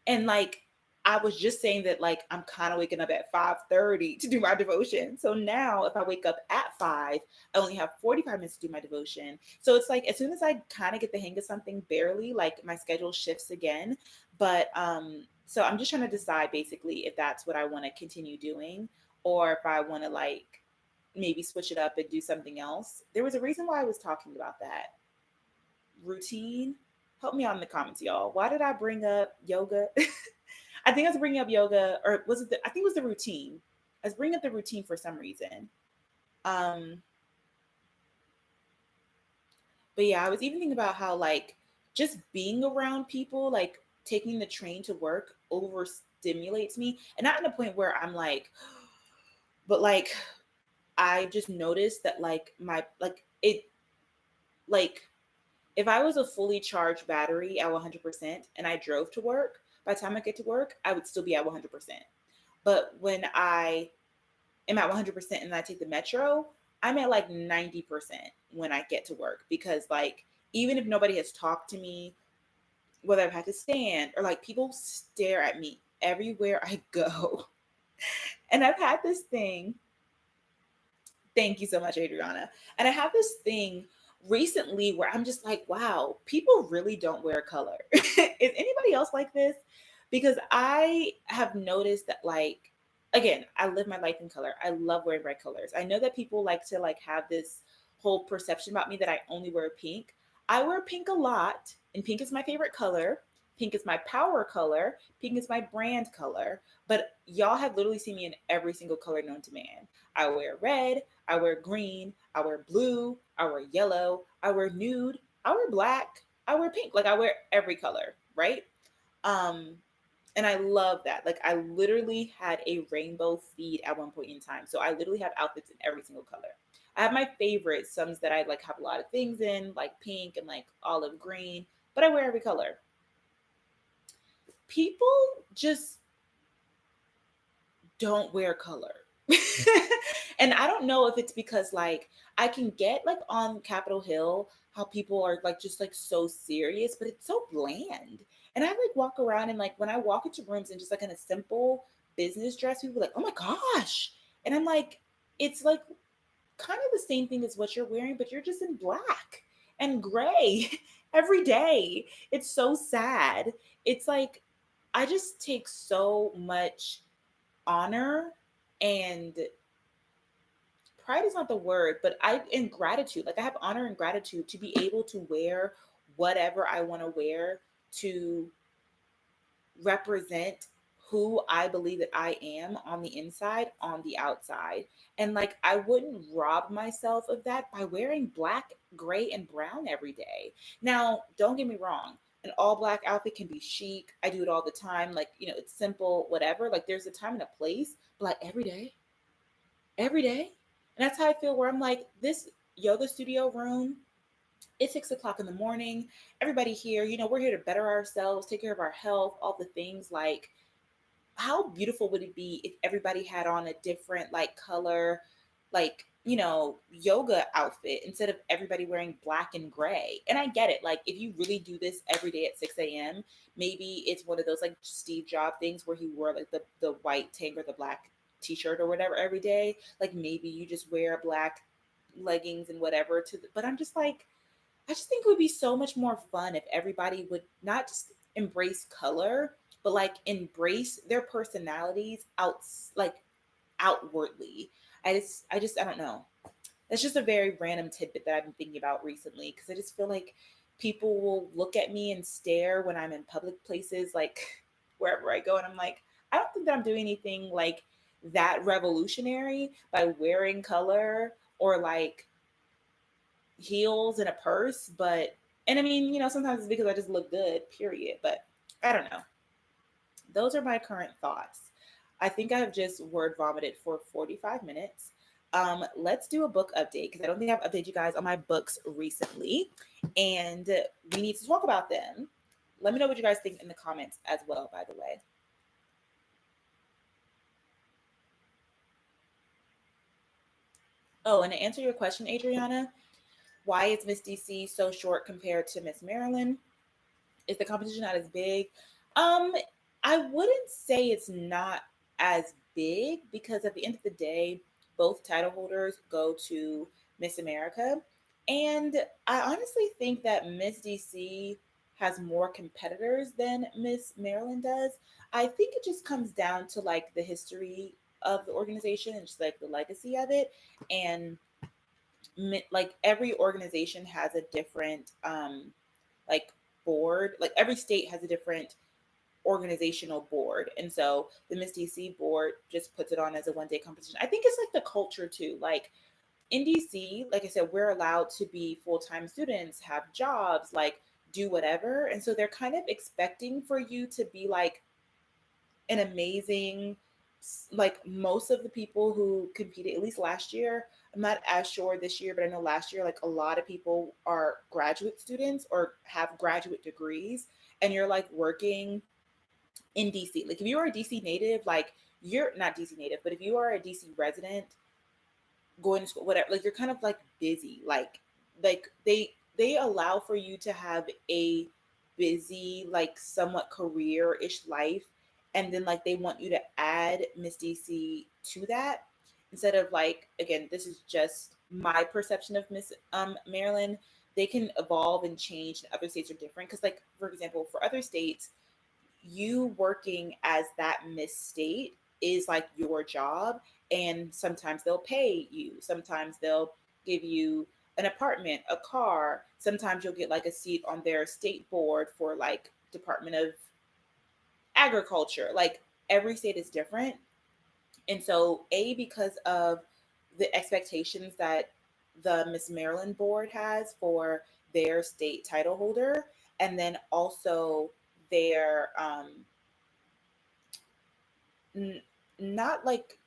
And like I was just saying that like I'm kind of waking up at 5:30 to do my devotion. So now if I wake up at 5, I only have 45 minutes to do my devotion. So it's like as soon as I kind of get the hang of something barely, like my schedule shifts again. But so I'm just trying to decide basically if that's what I want to continue doing or if I want to like maybe switch it up and do something else. There was a reason why I was talking about that routine. Help me out in the comments, y'all. Why did I bring up yoga? I think I was bringing up yoga, or was it? I think it was the routine. I was bringing up the routine for some reason. Um, but yeah, I was even thinking about how like just being around people, like taking the train to work, overstimulates me, and not in a point where I'm like, but like I just noticed that like my like it like if I was a fully charged battery at 100% and I drove to work, by the time I get to work, I would still be at 100%. But when I am at 100% and I take the metro, I'm at like 90% when I get to work because like even if nobody has talked to me, whether I've had to stand or like people stare at me everywhere I go. And I've had this thing. Thank you so much, Adriana. And I have this thing recently where I'm just like, wow, people really don't wear color. Is anybody else like this? Because I have noticed that, like, again, I live my life in color. I love wearing bright colors. I know that people like to like have this whole perception about me that I only wear pink. I wear pink a lot, and pink is my favorite color. Pink is my power color. Pink is my brand color. But y'all have literally seen me in every single color known to man. I wear red, I wear green, I wear blue, I wear yellow, I wear nude, I wear black, I wear pink. Like I wear every color, right? Um, and I love that. Like I literally had a rainbow feed at one point in time. So I literally have outfits in every single color. I have my favorites, some that I like have a lot of things in, like pink and like olive green, but I wear every color. People just don't wear color. And I don't know if it's because like I can get like on Capitol Hill how people are like just like so serious, but it's so bland. And I like walk around and like when I walk into rooms and just like in a simple business dress, people are like, oh my gosh. And I'm like, it's like kind of the same thing as what you're wearing, but you're just in black and gray every day. It's so sad. It's like I just take so much honor and pride is not the word, but I in gratitude. Like I have honor and gratitude to be able to wear whatever I want to wear to represent who I believe that I am on the inside, on the outside. And like I wouldn't rob myself of that by wearing black, gray, and brown every day. Now, don't get me wrong. An all black outfit can be chic. I do it all the time. Like, it's simple, whatever. Like there's a time and a place, but like every day. And that's how I feel where I'm like, this yoga studio room, it's 6 o'clock in the morning. Everybody here, we're here to better ourselves, take care of our health, all the things. Like, how beautiful would it be if everybody had on a different, like, color, like, yoga outfit instead of everybody wearing black and gray? And I get it. Like, if you really do this every day at 6 a.m., maybe it's one of those, like, Steve Jobs things where he wore, like, the white tank or the black t-shirt or whatever every day. Like maybe you just wear black leggings and whatever but I'm just like, I just think it would be so much more fun if everybody would not just embrace color, but like embrace their personalities like outwardly. I don't know. That's just a very random tidbit that I've been thinking about recently because I just feel like people will look at me and stare when I'm in public places, like wherever I go, and I'm like, I don't think that I'm doing anything like that revolutionary by wearing color or like heels and a purse, but and I mean, sometimes it's because I just look good, period. But I don't know. Those are my current thoughts. I think I have just word vomited for 45 minutes. Let's do a book update because I don't think I've updated you guys on my books recently, and we need to talk about them. Let me know what you guys think in the comments as well, by the way. Oh, and to answer your question, Adriana, why is Miss DC so short compared to Miss Maryland? Is the competition not as big? Um, I wouldn't say it's not as big because at the end of the day, both title holders go to Miss America. And I honestly think that Miss DC has more competitors than Miss Maryland does. I think it just comes down to like the history of the organization and just like the legacy of it. And like every organization has a different like board. Like every state has a different organizational board. And so the Miss DC board just puts it on as a 1 day competition. I think it's like the culture too. Like in DC, like I said, we're allowed to be full-time students, have jobs, like do whatever. And so they're kind of expecting for you to be like an amazing, like most of the people who competed, at least last year, I'm not as sure this year, but I know last year, like a lot of people are graduate students or have graduate degrees, and you're like working in DC. Like if you are a DC native, like you're not DC native, but if you are a DC resident going to school, whatever, like you're kind of like busy. Like they allow for you to have a busy, like somewhat career-ish life. And then like they want you to add Miss DC to that instead of like, again, this is just my perception of Miss Maryland. They can evolve and change and other states are different. Cause like for example, for other states, you working as that Miss State is like your job. And sometimes they'll pay you, sometimes they'll give you an apartment, a car. Sometimes you'll get like a seat on their state board for like Department of Agriculture. Like every state is different. And so, because of the expectations that the Miss Maryland board has for their state title holder, and then also their n- not like,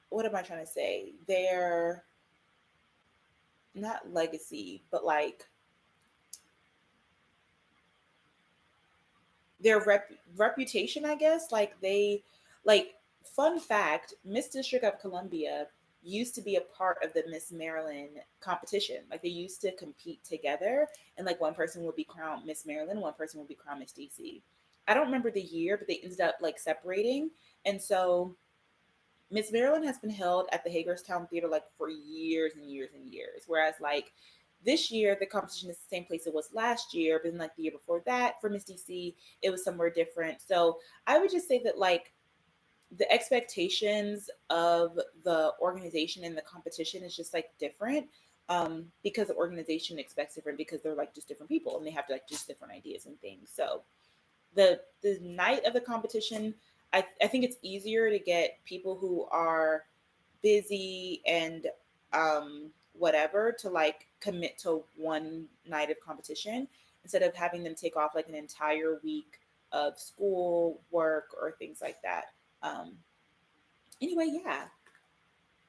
what am I trying to say? Their not legacy, but like their reputation, I guess. Like like fun fact, Miss District of Columbia used to be a part of the Miss Maryland competition. Like they used to compete together, and like one person would be crowned Miss Maryland, one person would be crowned Miss DC. I don't remember the year, but they ended up like separating. And so Miss Maryland has been held at the Hagerstown Theater like for years and years and years. Whereas like this year, the competition is the same place it was last year, but then like the year before that for Miss DC, it was somewhere different. So I would just say that like the expectations of the organization and the competition is just like different. Because the organization expects different because they're like just different people and they have like just different ideas and things. So the night of the competition, I think it's easier to get people who are busy and whatever to like commit to one night of competition instead of having them take off like an entire week of school work or things like that. um anyway, yeah,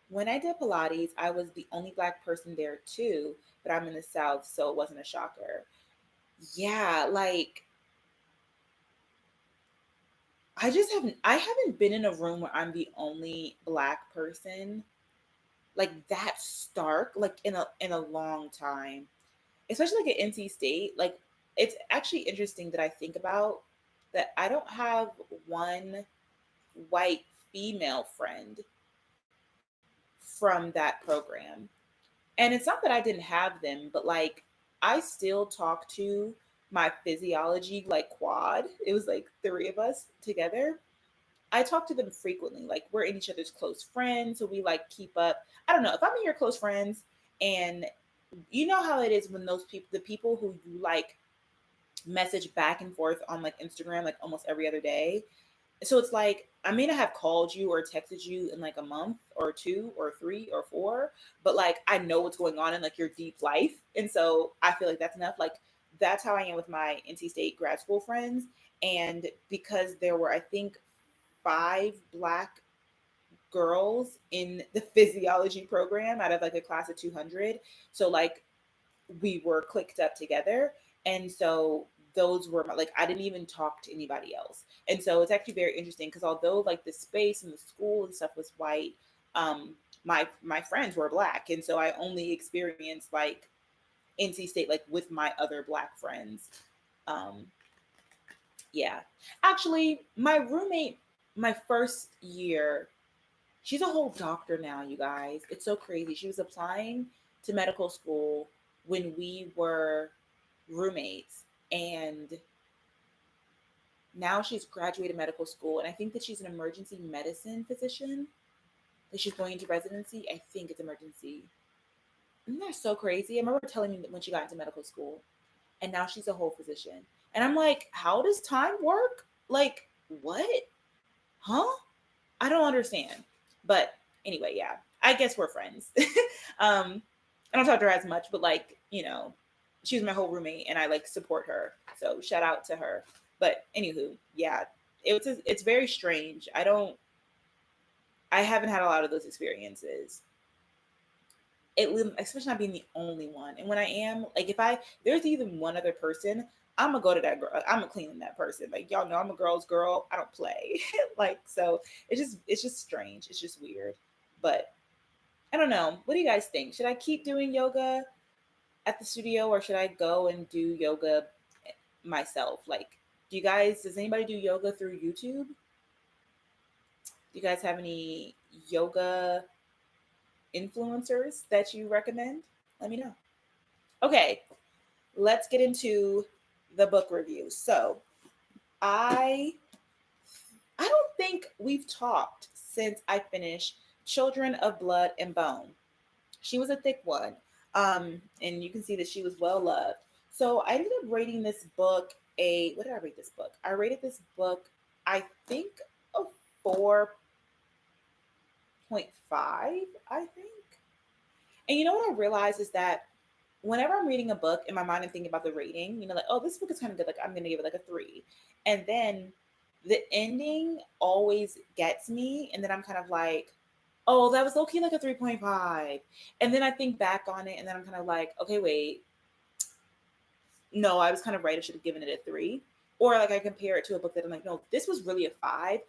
when I did Pilates, I was the only black person there too, but I'm in the South, so it wasn't a shocker. Yeah, like I haven't been in a room where I'm the only black person like that stark like in a long time. Especially like at NC State. Like it's actually interesting that I think about that I don't have one white female friend. from that program. And it's not that I didn't have them, but like I still talk to my physiology like quad. It was like three of us together. I talk to them frequently. Like we're in each other's close friends, so we like keep up. I don't know if I'm in your close friends, and you know how it is when those people, the people who you like message back and forth on like Instagram, like almost every other day. So it's like I may not have called you or texted you in like a month or two or three or four, but like I know what's going on in like your deep life, and so I feel like that's enough. Like that's how I am with my NC State grad school friends, and because there were I think five black girls in the physiology program out of like a class of 200. So like we were clicked up together. And so those were my, like, I didn't even talk to anybody else. And so it's actually very interesting because although like the space and the school and stuff was white, my friends were black. And so I only experienced like NC State like with my other black friends. Um, yeah. Actually, my roommate, my first year, she's a whole doctor now, you guys. It's so crazy. She was applying to medical school when we were roommates, and now she's graduated medical school, and I think that she's an emergency medicine physician. That she's going into residency. I think it's emergency. Isn't that so crazy? I remember telling me that when she got into medical school, and now she's a whole physician. And I'm like, how does time work? Like, what? Huh? I don't understand. But anyway, yeah, I guess we're friends. I don't talk to her as much, but like, you know, she's my whole roommate and I like support her. So shout out to her. But anywho, yeah, it's very strange. I haven't had a lot of those experiences. Especially not being the only one. And when I am, like if there's even one other person, I'm gonna go to that girl. I'm gonna clean that person. Like y'all know I'm a girl's girl. I don't play. Like so it's just strange. It's just weird. But I don't know. What do you guys think? Should I keep doing yoga at the studio or should I go and do yoga myself? Like, does anybody do yoga through YouTube? Do you guys have any yoga influencers that you recommend? Let me know. Okay, let's get into the book review. So, I I don't think we've talked since I finished Children of Blood and Bone. She was a thick one. And you can see that she was well loved. So I ended up rating this book what did I rate this book? I rated this book, I think, a 4.5, I think. And you know what I realized is that whenever I'm reading a book in my mind and thinking about the rating, you know, like, oh, this book is kind of good, like I'm gonna give it like a 3. And then the ending always gets me, and then I'm kind of like, oh, that was okay, like a 3.5. And then I think back on it, and then I'm kind of like, okay, wait, no, I was kind of right. I should have given it a 3. Or like I compare it to a book that I'm like, no, this was really a 5.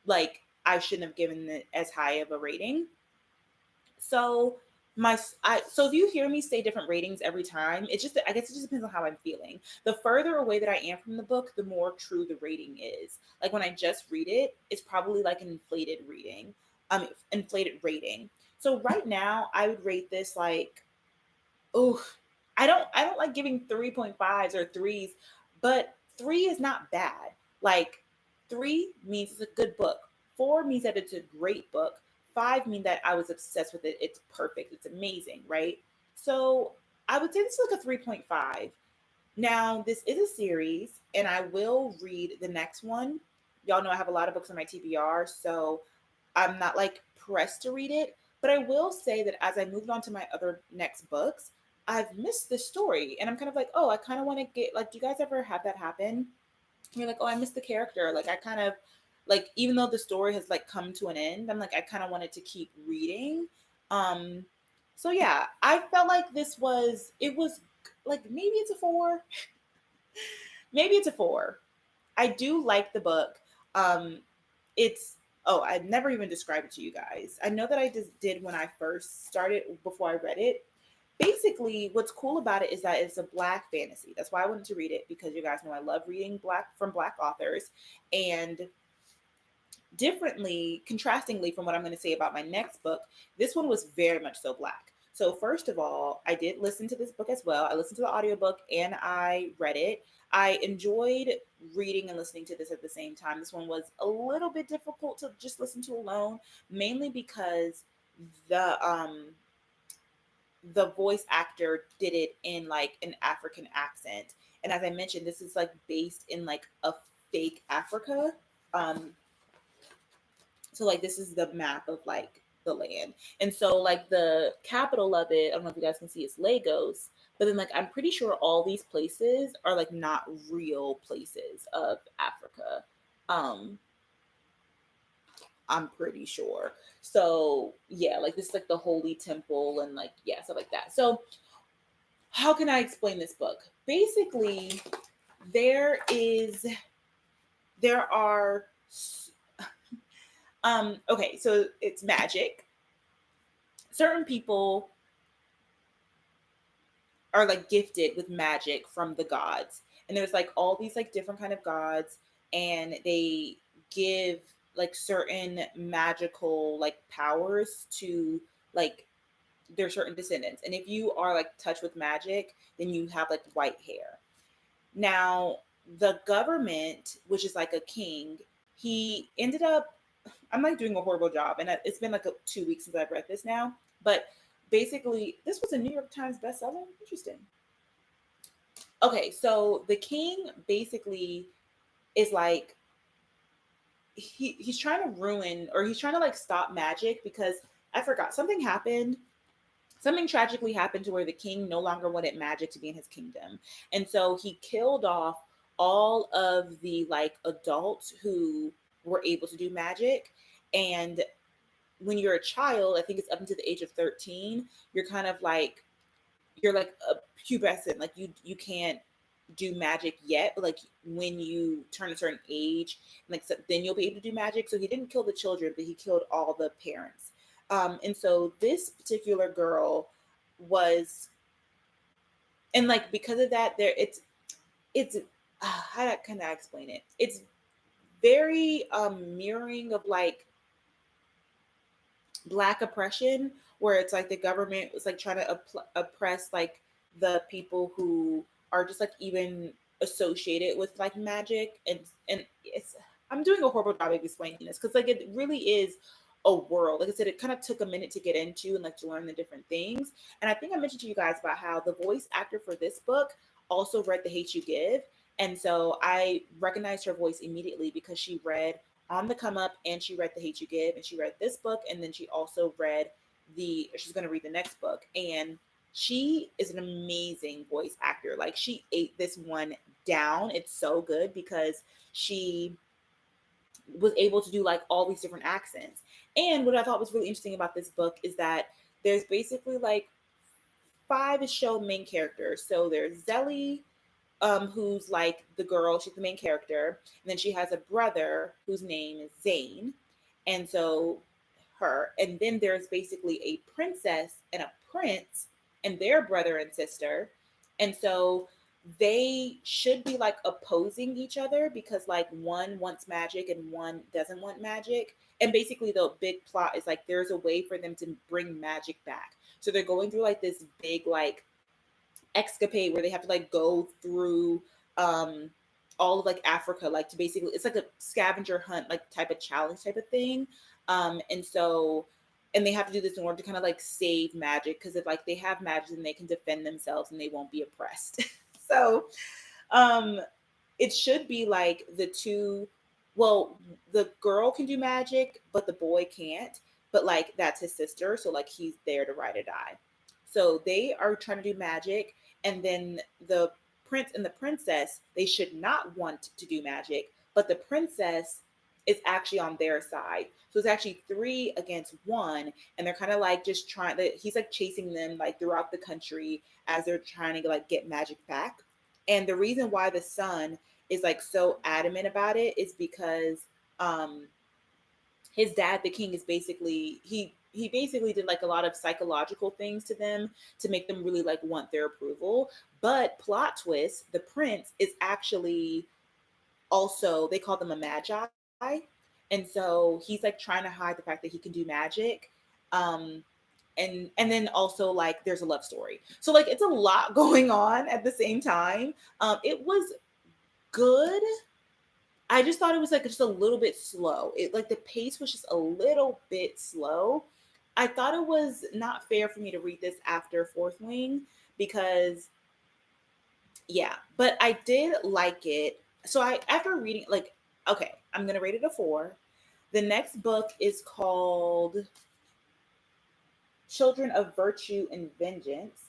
Like I shouldn't have given it as high of a rating. So so if you hear me say different ratings every time, it's just I guess it just depends on how I'm feeling. The further away that I am from the book, the more true the rating is. Like when I just read it, it's probably like an inflated rating. So right now, I would rate this like, oh, I don't like giving 3.5s or threes, but 3 is not bad. Like 3 means it's a good book. 4 means that it's a great book. 5 means that I was obsessed with it. It's perfect. It's amazing, right? So I would say this is like a 3.5. Now, this is a series, and I will read the next one. Y'all know I have a lot of books on my TBR, so I'm not like pressed to read it. But I will say that as I moved on to my other next books, I've missed the story. And I'm kind of like, oh, I kind of want to get like, do you guys ever have that happen? You're like, oh, I missed the character. Like, I kind of like, even though the story has like come to an end, I'm like, I kind of wanted to keep reading. Um, so yeah, I felt like it was like maybe it's a 4. Maybe it's a 4. I do like the book. It's I've never even described it to you guys. I know that I just did when I first started before I read it. Basically, what's cool about it is that it's a black fantasy. That's why I wanted to read it because you guys know I love reading black authors, and Differently, contrastingly from what I'm going to say about my next book, this one was very much so Black. So first of all, I did listen to this book as well. I listened to the audiobook and I read it. I enjoyed reading and listening to this at the same time. This one was a little bit difficult to just listen to alone, mainly because the um the voice actor did it in like an African accent. And as I mentioned, this is like based in like a fake Africa. Um, so like this is the map of like the land. And so like the capital of it, I don't know if you guys can see, it's Lagos. But then like I'm pretty sure all these places are like not real places of Africa. Um, I'm pretty sure. So yeah, like this is like the holy temple and like yeah, stuff like that. So how can I explain this book? Basically, there is there are okay, so it's magic. Certain people are like gifted with magic from the gods. And there's like all these like different kind of gods and they give like certain magical like powers to like their certain descendants. And if you are like touched with magic, then you have like white hair. Now, the government, which is like a king, he ended up, I'm like doing a horrible job. And it's been like 2 weeks since I've read this now. But basically, this was a New York Times bestseller. Interesting. Okay, so the king basically is like, he's trying to ruin or he's trying to like stop magic because I forgot something happened. Something tragically happened to where the king no longer wanted magic to be in his kingdom. And so he killed off all of the like adults who were able to do magic. And when you're a child, I think it's up until the age of 13, you're kind of like you're like a pubescent, like you can't do magic yet, but like when you turn a certain age, like so, then you'll be able to do magic. So he didn't kill the children, but he killed all the parents. And so this particular girl was, and like because of that, there it's how can I explain it? It's very mirroring of like black oppression where it's like the government was like trying to oppress like the people who are just like even associated with like magic. And it's, I'm doing a horrible job of explaining this because like it really is a world. Like I said, it kind of took a minute to get into and like to learn the different things. And I think I mentioned to you guys about how the voice actor for this book also read The Hate You Give. And so I recognized her voice immediately because she read On the Come Up and she read The Hate You Give and she read this book and then she also read she's going to read the next book. And she is an amazing voice actor. Like she ate this one down. It's so good because she was able to do like all these different accents. And what I thought was really interesting about this book is that there's basically like five show main characters. So there's Zelly, who's like the girl, she's the main character. And then she has a brother whose name is Zane. And so her. And then there's basically a princess and a prince and their brother and sister. And so they should be like opposing each other because like one wants magic and one doesn't want magic. And basically the big plot is like there's a way for them to bring magic back. So they're going through like this big like escapade where they have to like go through um all of like Africa, like to basically it's like a scavenger hunt like type of challenge type of thing. And so and they have to do this in order to kind of like save magic because if like they have magic then they can defend themselves and they won't be oppressed. So um it should be like the two, well, the girl can do magic but the boy can't, but like that's his sister, so like he's there to ride or die. So they are trying to do magic, and then the prince and the princess, they should not want to do magic, but the princess is actually on their side. So it's actually three against one, and they're kind of like just trying to, he's like chasing them like throughout the country as they're trying to like get magic back. And the reason why the son is like so adamant about it is because um his dad, the king, is basically he basically did like a lot of psychological things to them to make them really like want their approval. But plot twist, the prince is actually also, they call them a magi. And so he's like trying to hide the fact that he can do magic. Um, and then also like there's a love story. So like it's a lot going on at the same time. It was good. I just thought it was like just a little bit slow. It like the pace was just a little bit slow. I thought it was not fair for me to read this after Fourth Wing because yeah, but I did like it. So I after reading like okay, I'm going to rate it a 4. The next book is called Children of Virtue and Vengeance.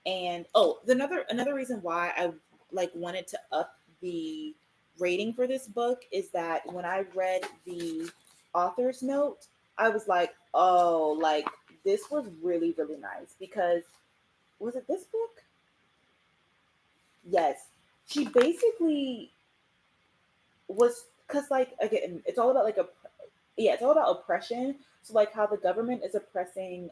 And oh, another reason why I like wanted to up the rating for this book is that when I read the author's note, I was like, oh, like this was really really nice because was it this book? Yes. She basically was cuz like again, it's all about like a yeah, it's all about oppression. So like how the government is oppressing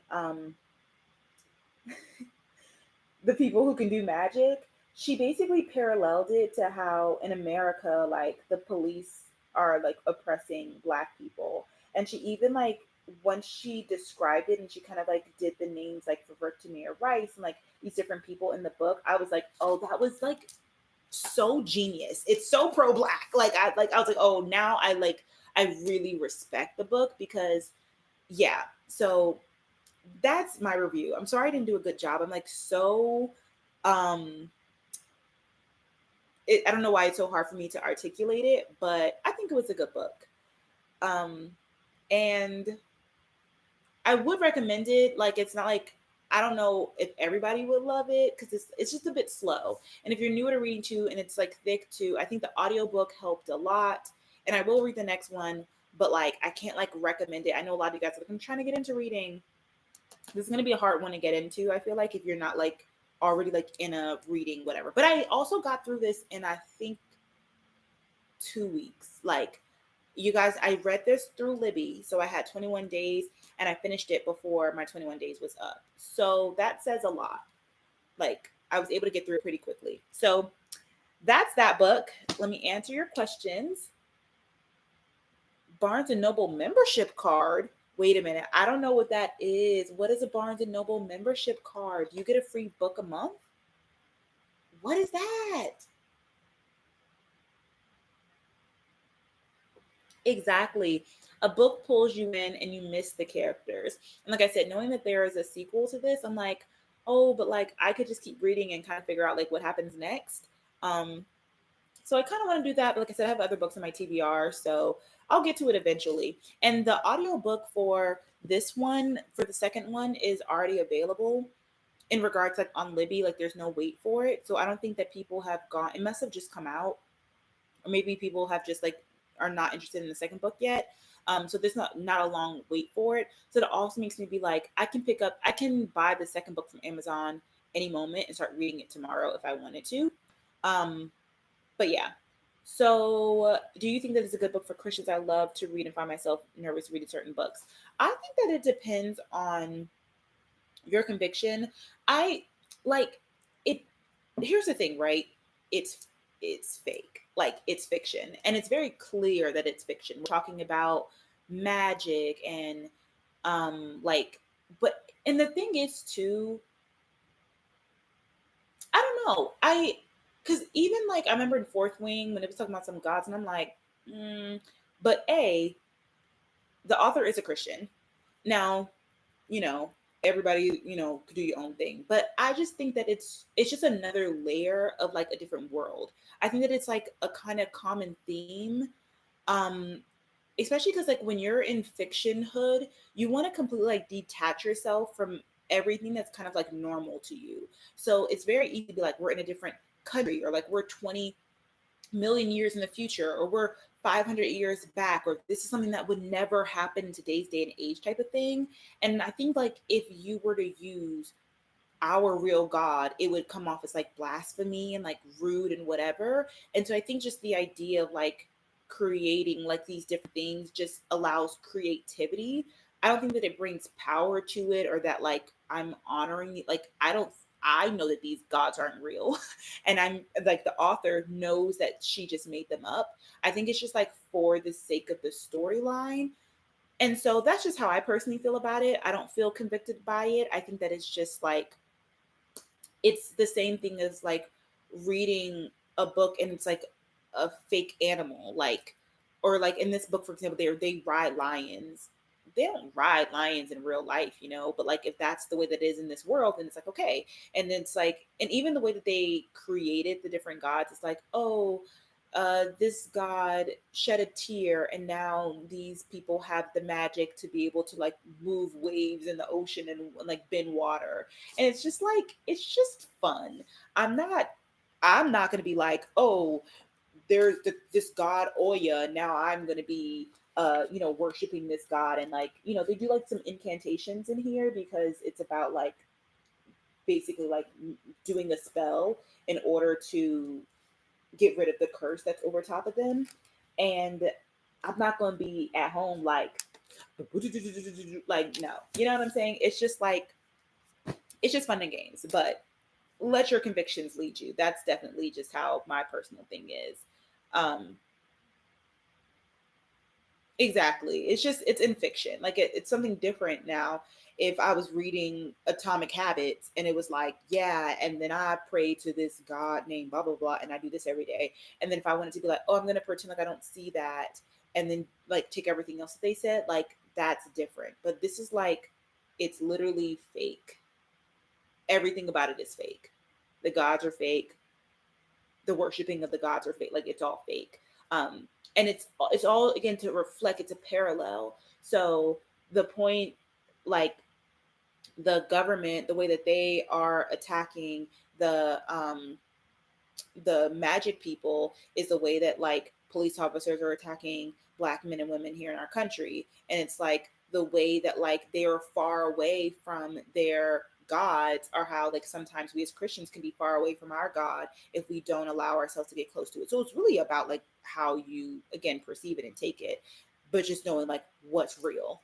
the people who can do magic. She basically paralleled it to how in America, like the police are like oppressing black people. And she even like once she described it and she kind of like did the names like for Tamir Rice and like these different people in the book, I was like, oh, that was like so genius. It's so pro black. Like I was like, oh, now I really respect the book because yeah. So that's my review. I'm sorry I didn't do a good job. I'm like so um I don't know why it's so hard for me to articulate it, but I think it was a good book. Um and I would recommend it. Like it's not like I don't know if everybody would love it because it's just a bit slow. And if you're newer to reading too and it's like thick too, I think the audiobook helped a lot. And I will read the next one, but like I can't like recommend it. I know a lot of you guys are like, I'm trying to get into reading. This is gonna be a hard one to get into. I feel like if you're not like already like in a reading whatever. But I also got through this in I think 2 weeks. Like you guys, I read this through Libby, so I had 21 days, and I finished it before my 21 days was up. So that says a lot. Like I was able to get through it pretty quickly. So that's that book. Let me answer your questions. Barnes and Noble membership card. Wait a minute. I don't know what that is. What is a Barnes and Noble membership card? You get a free book a month? What is that? Exactly. A book pulls you in and you miss the characters. And like I said, knowing that there is a sequel to this, I'm like, oh, but like I could just keep reading and kind of figure out like what happens next. Um, so I kind of want to do that. But like I said, I have other books in my TBR, so I'll get to it eventually. And the audiobook for this one, for the second one, is already available in regards like on Libby. Like there's no wait for it. So I don't think that people have gone, it must have just come out or maybe people have just like are not interested in the second book yet. So there's not a long wait for it. So that also makes me be like, I can buy the second book from Amazon any moment and start reading it tomorrow if I wanted to. Um, but yeah. So, do you think that it's a good book for Christians? I love to read and find myself nervous reading certain books. I think that it depends on your conviction. I like it. Here's the thing, right? It's it's fake. Like it's fiction, and it's very clear that it's fiction. We're talking about magic and like, but and the thing is too, I don't know. Because even like I remember in Fourth Wing when it was talking about some gods, and I'm like, but the author is a Christian. Now, you know, everybody, could do your own thing. But I just think that it's just another layer of like a different world. I think that it's like a kind of common theme. Um, Especially because like when you're in fiction hood, you want to completely like detach yourself from everything that's kind of like normal to you. So it's very easy to be like, we're in a different country, or like we're 20 million years in the future, or we're 500 years back, or this is something that would never happen in today's day and age type of thing. And I think like if you were to use our real God, it would come off as like blasphemy and like rude and whatever. And so I think just the idea of like creating like these different things just allows creativity. I don't think that it brings power to it, or that like I'm honoring it. Like I don't. I know that these gods aren't real. And I'm like, the author knows that she just made them up. I think it's just like for the sake of the storyline. And so that's just how I personally feel about it. I don't feel convicted by it. I think that it's just like, it's the same thing as like reading a book and it's like a fake animal, like, or like in this book, for example, they ride lions. They don't ride lions in real life, but like if that's the way that it is in this world, then it's like okay. And then it's like, and even the way that they created the different gods, it's like, oh, this god shed a tear and now these people have the magic to be able to like move waves in the ocean and like bend water. And it's just like, it's just fun. I'm not going to be like, oh, there's this god Oya, now I'm going to be worshiping this god. And like, they do like some incantations in here because it's about like basically like doing a spell in order to get rid of the curse that's over top of them. And I'm not going to be at home like no, you know what I'm saying? It's just like, it's just fun and games, but let your convictions lead you. That's definitely just how my personal thing is. Um, exactly. It's just, it's in fiction. Like it's something different now. If I was reading Atomic Habits and it was like, yeah, and then I pray to this God named blah, blah, blah, and I do this every day. And then if I wanted to be like, oh, I'm going to pretend like I don't see that and then like take everything else that they said, like that's different. But this is like, it's literally fake. Everything about it is fake. The gods are fake, the worshiping of the gods are fake. Like it's all fake. And it's all again to reflect. It's a parallel. So the point, like the government, the way that they are attacking the magic people is the way that like police officers are attacking black men and women here in our country. And it's like the way that like they're far away from their gods, or how like sometimes we as Christians can be far away from our God if we don't allow ourselves to get close to it. So it's really about like how you again perceive it and take it, but just knowing like what's real.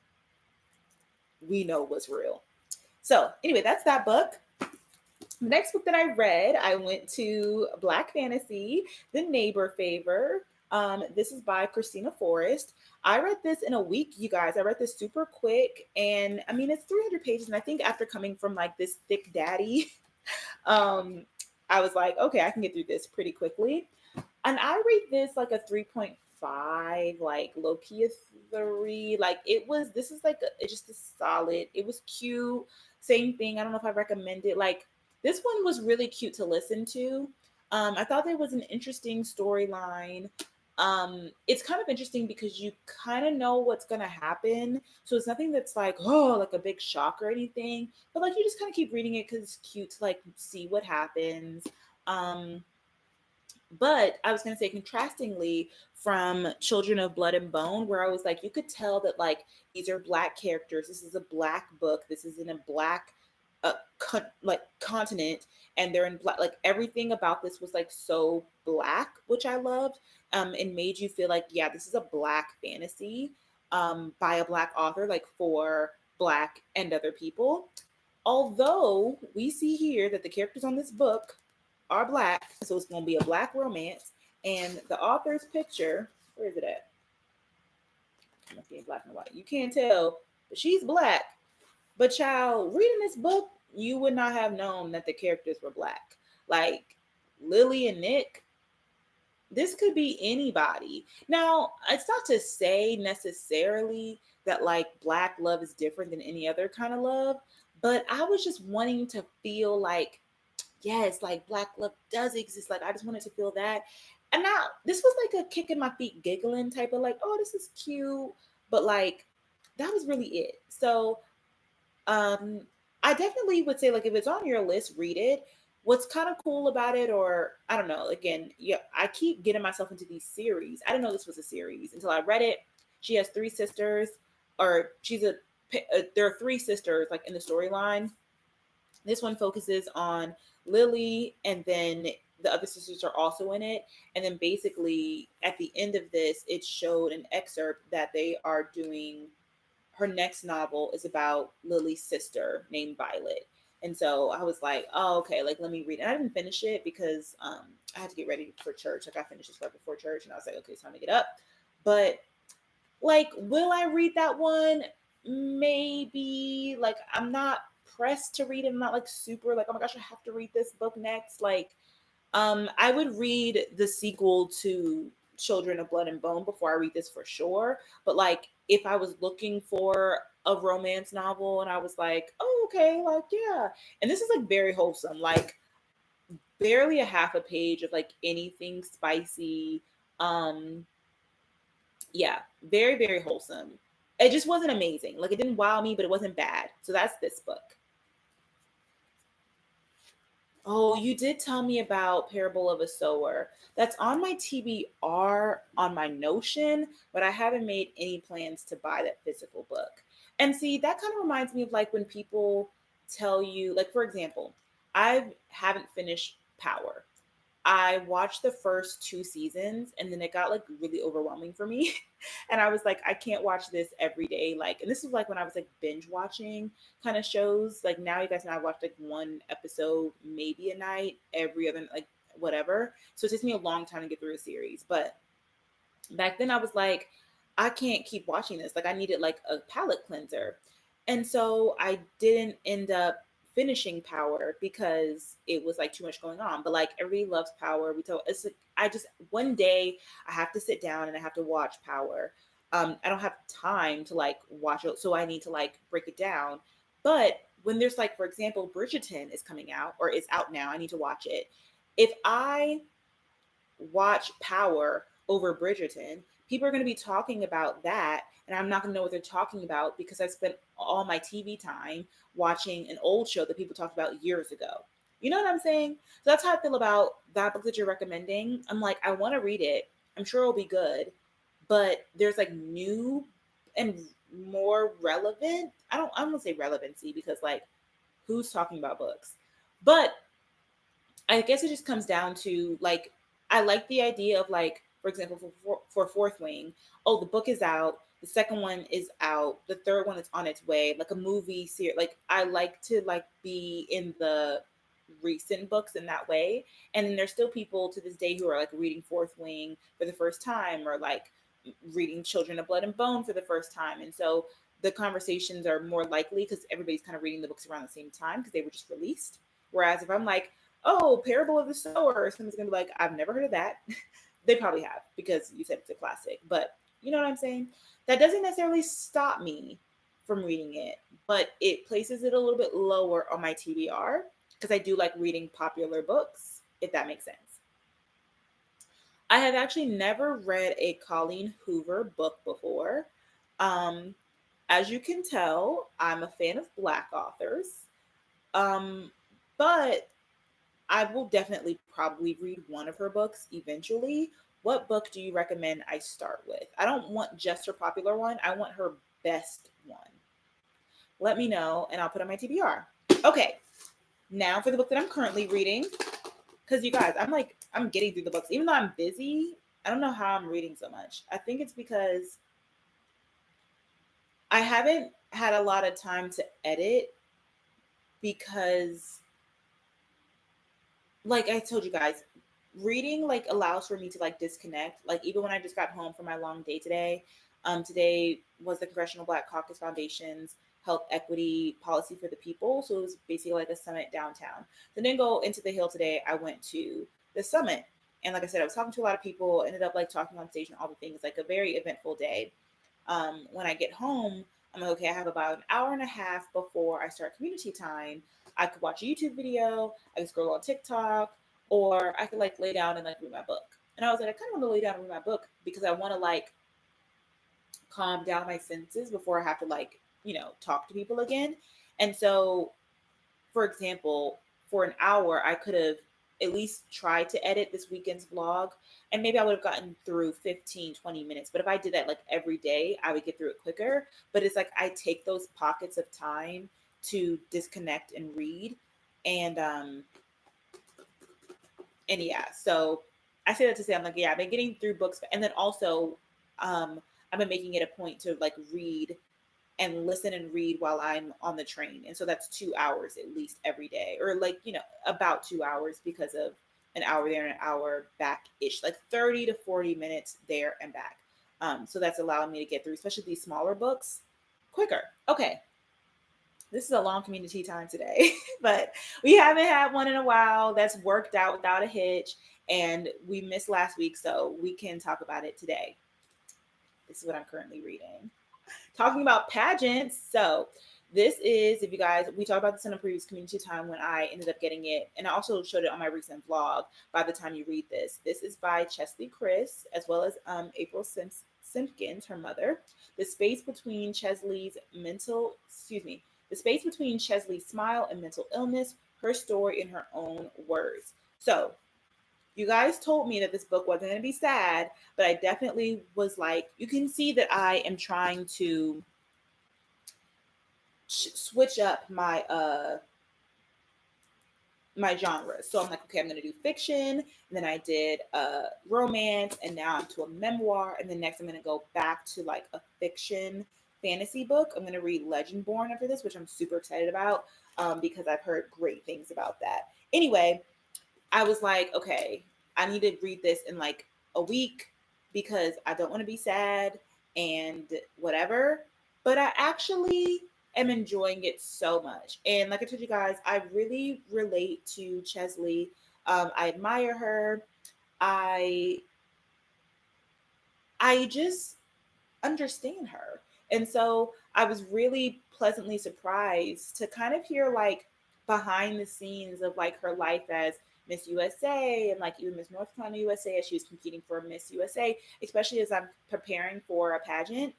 We know what's real. So anyway, that's that book. The next book that I read, I went to Black Fantasy, The Neighbor Favor. This is by Christina Forrest. I read this in a week, you guys. I read this super quick, and I mean it's 300 pages. And I think after coming from like this thick daddy, um, I was like, okay, I can get through this pretty quickly. And I rate this like a 3.5, like low key a 3. Like this is like it's just a solid. It was cute. Same thing. I don't know if I recommend it. Like this one was really cute to listen to. I thought there was an interesting storyline. It's kind of interesting because you kind of know what's gonna happen. So it's nothing that's like, oh, like a big shock or anything. But like you just kind of keep reading it because it's cute to like see what happens. Um, but I was going to say, contrastingly from Children of Blood and Bone, where I was like, you could tell that like these are black characters. This is a black book. This is in a black like continent, and they're in black. Like everything about this was like so black, which I loved, and made you feel like, yeah, this is a black fantasy by a black author, like for black and other people. Although we see here that the characters on this book are black, so it's going to be a black romance. And the author's picture, where is it at? It must be in black and white. You can't tell, but she's black. But child, reading this book, you would not have known that the characters were black. Like Lily and Nick, this could be anybody. Now, it's not to say necessarily that like black love is different than any other kind of love, but I was just wanting to feel like, yes, like black love does exist. Like I just wanted to feel that. And now this was like a kick in my feet, giggling type of like, oh, this is cute. But like that was really it. So um I definitely would say like if it's on your list, read it. What's kind of cool about it, or I don't know, again, yeah, I keep getting myself into these series. I didn't know this was a series until I read it. She has three sisters, or there are three sisters like in the storyline. This one focuses on Lily, and then the other sisters are also in it. And then basically at the end of this, it showed an excerpt that they are doing, her next novel is about Lily's sister named Violet. And so I was like, oh, okay, like let me read. And I didn't finish it because I had to get ready for church. Like I finished this right before church, and I was like, okay, it's time to get up. But like, will I read that one? Maybe. Like, I'm not pressed to read it. I'm not like super like, oh my gosh, I have to read this book next. Like, I would read the sequel to Children of Blood and Bone before I read this for sure. But like, if I was looking for a romance novel and I was like, oh, okay, like, yeah. And this is like very wholesome, like barely a half a page of like anything spicy. Um, yeah, very, very wholesome. It just wasn't amazing. Like, it didn't wow me, but it wasn't bad. So that's this book. Oh, you did tell me about Parable of a Sower. That's on my TBR on my Notion, but I haven't made any plans to buy that physical book. And see, that kind of reminds me of like when people tell you, like, for example, I haven't finished Power. I watched the first two seasons and then it got like really overwhelming for me. And I was like, I can't watch this every day. Like, and this is like when I was like binge watching kind of shows. Like now you guys know I watch like one episode maybe a night, every other like whatever. So it takes me a long time to get through a series. But back then I was like, I can't keep watching this. Like I needed like a palate cleanser. And so I didn't end up finishing Power because it was like too much going on. But like everybody loves Power. We told it's like, I just one day I have to sit down and I have to watch Power. I don't have time to like watch it, so I need to like break it down. But when there's like, for example, Bridgerton is coming out or is out now, I need to watch it. If I watch Power over Bridgerton, people are going to be talking about that, and I'm not going to know what they're talking about because I spent all my TV time watching an old show that people talked about years ago. You know what I'm saying? So that's how I feel about that book that you're recommending. I'm like, I want to read it. I'm sure it'll be good, but there's like new and more relevant. I don't want to say relevancy because like who's talking about books? But I guess it just comes down to like I like the idea of like, for example, for Fourth Wing, oh, the book is out, the second one is out, the third one is on its way, like a movie series. Like I like to like be in the recent books in that way. And then there's still people to this day who are like reading Fourth Wing for the first time or like reading Children of Blood and Bone for the first time. And so the conversations are more likely because everybody's kind of reading the books around the same time because they were just released. Whereas if I'm like, oh, Parable of the Sower, someone's gonna be like, I've never heard of that. They probably have because you said it's a classic, but you know what I'm saying? That doesn't necessarily stop me from reading it, but it places it a little bit lower on my TBR because I do like reading popular books, if that makes sense. I have actually never read a Colleen Hoover book before. Um, as you can tell, I'm a fan of Black authors, um, but I will definitely probably read one of her books eventually. What book do you recommend I start with? I don't want just her popular one. I want her best one. Let me know and I'll put on my TBR. Okay, now for the book that I'm currently reading. Because you guys, I'm getting through the books. Even though I'm busy, I don't know how I'm reading so much. I think it's because I haven't had a lot of time to edit because like I told you guys, reading like allows for me to like disconnect. Like even when I just got home from my long day today, today was the Congressional Black Caucus Foundation's Health Equity Policy for the People. So it was basically like a summit downtown. So I didn't go into the Hill today. I went to the summit. And like I said, I was talking to a lot of people, ended up like talking on stage and all the things, like a very eventful day. When I get home, I'm like, okay, I have about an hour and a half before I start community time. I could watch a YouTube video, I could scroll on TikTok, or I could like lay down and like read my book. And I was like, I kind of want to lay down and read my book because I want to like calm down my senses before I have to like, talk to people again. And so, for example, for an hour, I could have at least tried to edit this weekend's vlog and maybe I would have gotten through 15, 20 minutes. But if I did that like every day, I would get through it quicker. But it's like I take those pockets of time to disconnect and read. And and yeah, so I say that to say I'm like, yeah, I've been getting through books and then also I've been making it a point to like read and listen and read while I'm on the train. And so that's 2 hours at least every day, or like, about 2 hours because of an hour there and an hour back ish, like 30 to 40 minutes there and back. So that's allowing me to get through, especially these smaller books, quicker. Okay, this is a long CommuniTEA time today, but we haven't had one in a while that's worked out without a hitch, and we missed last week, so we can talk about it today. This is what I'm currently reading. Talking about pageants. So this is, if you guys, we talked about this in a previous CommuniTEA time when I ended up getting it, and I also showed it on my recent vlog. By the time you read this, this is by Chesley Chris, as well as April Simpkins, her mother. The space between Chesley's the space between Chesley's smile and mental illness, her story in her own words. So you guys told me that this book wasn't going to be sad, but I definitely was like, you can see that I am trying to switch up my genres. So I'm like, okay, I'm going to do fiction, and then I did romance, and now I'm to a memoir, and then next I'm going to go back to like a fiction fantasy book. I'm going to read Legendborn after this, which I'm super excited about because I've heard great things about that. Anyway, I was like, okay, I need to read this in like a week because I don't want to be sad and whatever. But I actually am enjoying it so much. And like I told you guys, I really relate to Chesley. I admire her. I I just understand her. And so I was really pleasantly surprised to kind of hear like behind the scenes of like her life as Miss USA and like even Miss North Carolina USA as she was competing for Miss USA, especially as I'm preparing for a pageant.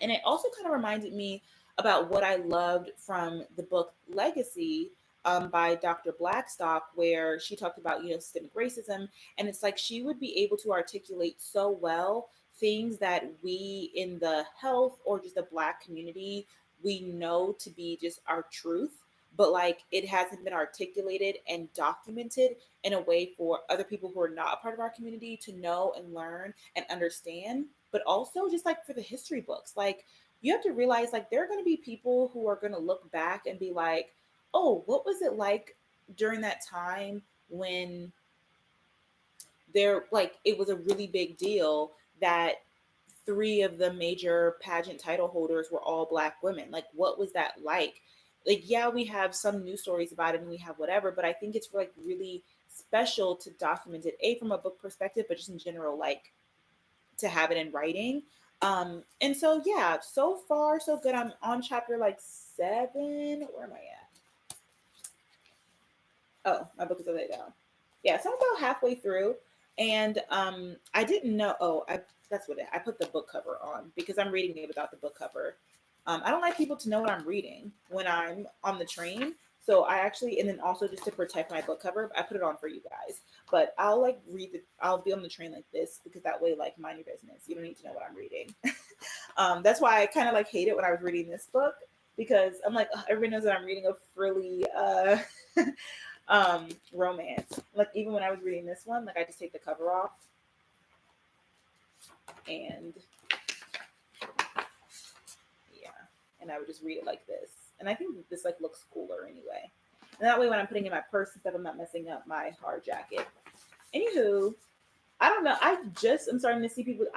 And it also kind of reminded me about what I loved from the book Legacy by Dr. Blackstock, where she talked about, systemic racism. And it's like she would be able to articulate so well things that we in the health or just the Black community, we know to be just our truth. But like it hasn't been articulated and documented in a way for other people who are not a part of our community to know and learn and understand, but also just like for the history books. Like you have to realize like there are going to be people who are going to look back and be like, oh, what was it like during that time when there like it was a really big deal that three of the major pageant title holders were all Black women. Like what was that like? Like yeah, we have some news stories about it and we have whatever, but I think it's like really special to document it, a from a book perspective, but just in general, like to have it in writing. And so yeah, so far so good. I'm on chapter like 7. Where am I at? Oh, my book is upside down. Yeah, so I'm about halfway through, and I didn't know. Oh, that's what I put the book cover on because I'm reading it without the book cover. I don't like people to know what I'm reading when I'm on the train. So I actually, and then also just to protect my book cover, I put it on for you guys. But I'll like I'll be on the train like this because that way, like, mind your business. You don't need to know what I'm reading. That's why I kind of like hate it when I was reading this book because I'm like, ugh, everybody knows that I'm reading a frilly romance. Like even when I was reading this one, like I just take the cover off and yeah, and I would just read it like this. And I think this like looks cooler anyway. And that way when I'm putting in my purse and stuff, I'm not messing up my hard jacket. Anywho, I don't know. I'm starting to see people.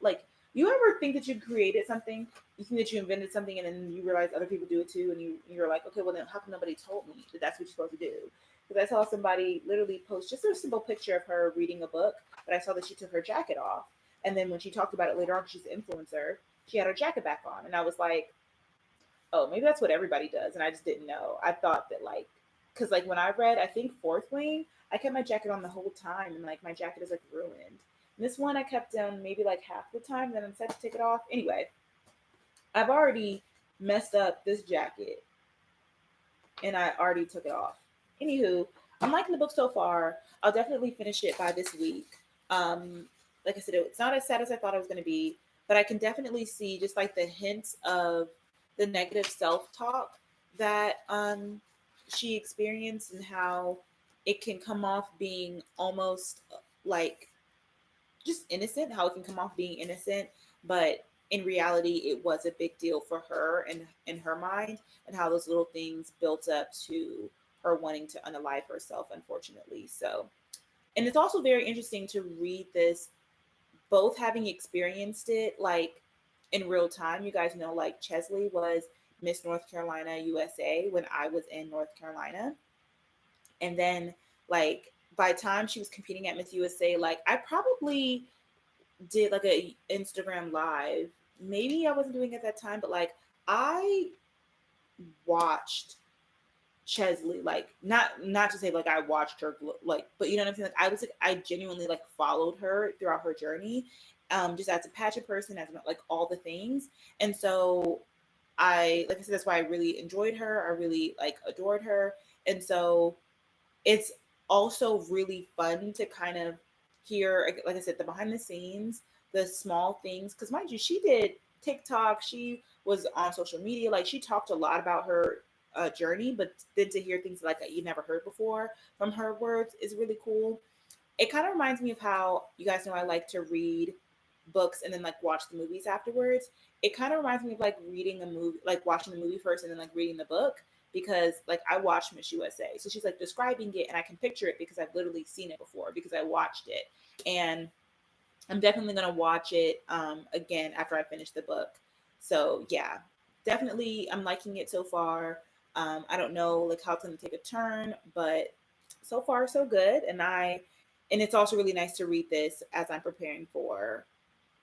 Like, you ever think that you created something? You think that you invented something, and then you realize other people do it too, and you're like, okay, well then how come nobody told me that that's what you're supposed to do? Because I saw somebody literally post just a simple picture of her reading a book, but I saw that she took her jacket off, and then when she talked about it later on, she's an influencer, she had her jacket back on, and I was like, oh, maybe that's what everybody does, and I just didn't know. I thought that like, because like when I read, I think Fourth Wing, I kept my jacket on the whole time, and like my jacket is like ruined. And this one I kept down maybe like half the time, then I'm set to take it off. Anyway, I've already messed up this jacket, and I already took it off. Anywho, I'm liking the book so far. I'll definitely finish it by this week. Like I said, it's not as sad as I thought it was going to be, but I can definitely see just like the hints of the negative self-talk that she experienced and how it can come off being almost like just innocent, how it can come off being innocent, but in reality, it was a big deal for her and in her mind, and how those little things built up to her wanting to unalive herself, unfortunately. So, and it's also very interesting to read this, both having experienced it like in real time. You guys know, like Chesley was Miss North Carolina USA when I was in North Carolina. And then, like, by the time she was competing at Miss USA, like, I probably did like a Instagram live. Maybe I wasn't doing it at that time, but like I watched Chesley, like not to say like I watched her like, but you know what I'm saying? Like I was like I genuinely like followed her throughout her journey, just as a pageant person, as like all the things. And so I, like I said, that's why I really enjoyed her. I really like adored her. And so it's also really fun to kind of hear, like I said, the behind the scenes, the small things. Because mind you, she did TikTok. She was on social media. Like she talked a lot about her journey, but then to hear things like you never heard before from her words is really cool. It kind of reminds me of how you guys know I like to read books and then like watch the movies afterwards. It kind of reminds me of like reading a movie, like watching the movie first and then like reading the book, because like I watched Miss USA. So she's like describing it and I can picture it because I've literally seen it before because I watched it. And I'm definitely going to watch it again after I finish the book. So yeah, definitely I'm liking it so far. I don't know like how it's going to take a turn, but so far so good. And it's also really nice to read this as I'm preparing for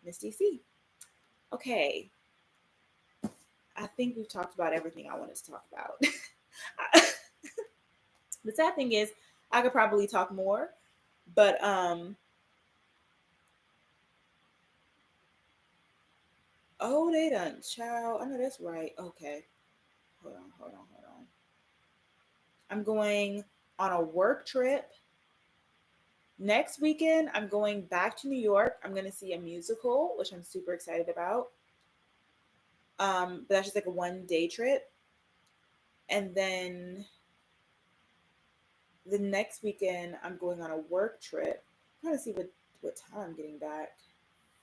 Miss DC. Okay, I think we've talked about everything I wanted to talk about. The sad thing is, I could probably talk more, but oh, they done, child. I know that's right. Okay, hold on. I'm going on a work trip next weekend. I'm going back to New York. I'm going to see a musical, which I'm super excited about. But that's just like a 1 day trip, and then the next weekend I'm going on a work trip. I'm trying to see what time I'm getting back.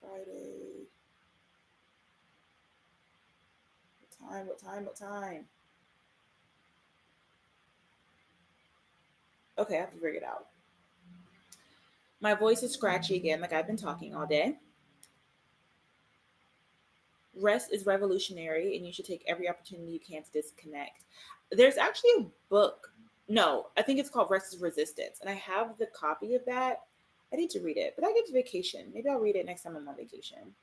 Friday. What time? Okay, I have to figure it out. My voice is scratchy again, like I've been talking all day. Rest is revolutionary, and you should take every opportunity you can to disconnect. There's actually a book. No, I think it's called Rest is Resistance, and I have the copy of that. I need to read it, but I get to vacation. Maybe I'll read it next time I'm on vacation.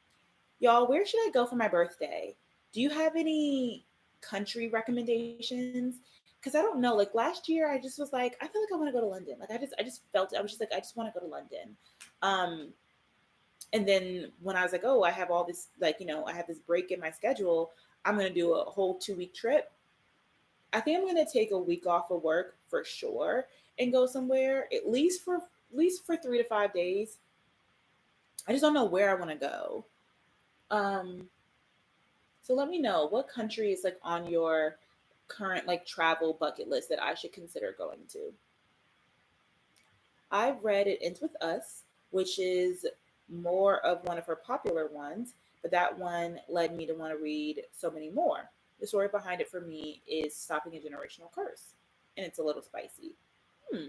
Y'all, where should I go for my birthday? Do you have any country recommendations? Because I don't know. Like last year, I just was like, I feel like I want to go to London. Like I just felt it. I was just like, I just want to go to London. Um, and then when I was like, oh, I have all this, like, I have this break in my schedule. I'm gonna do a whole 2 week trip. I think I'm gonna take a week off of work for sure and go somewhere at least for 3 to 5 days. I just don't know where I want to go. Um, So let me know what country is like on your current like travel bucket list that I should consider going to. I've read It Ends With Us, which is more of one of her popular ones, but that one led me to want to read so many more. The story behind it for me is stopping a generational curse, and it's a little spicy. Hmm.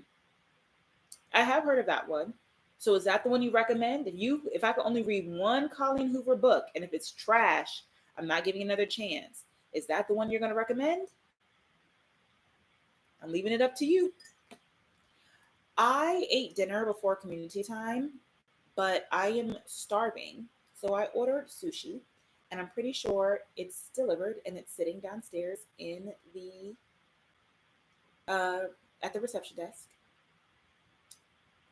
I have heard of that one. So is that the one you recommend? If I could only read one Colleen Hoover book, and if it's trash, I'm not giving another chance. Is that the one you're going to recommend? I'm leaving it up to you. I ate dinner before community time, but I am starving. So I ordered sushi, and I'm pretty sure it's delivered and it's sitting downstairs in the uh at the reception desk.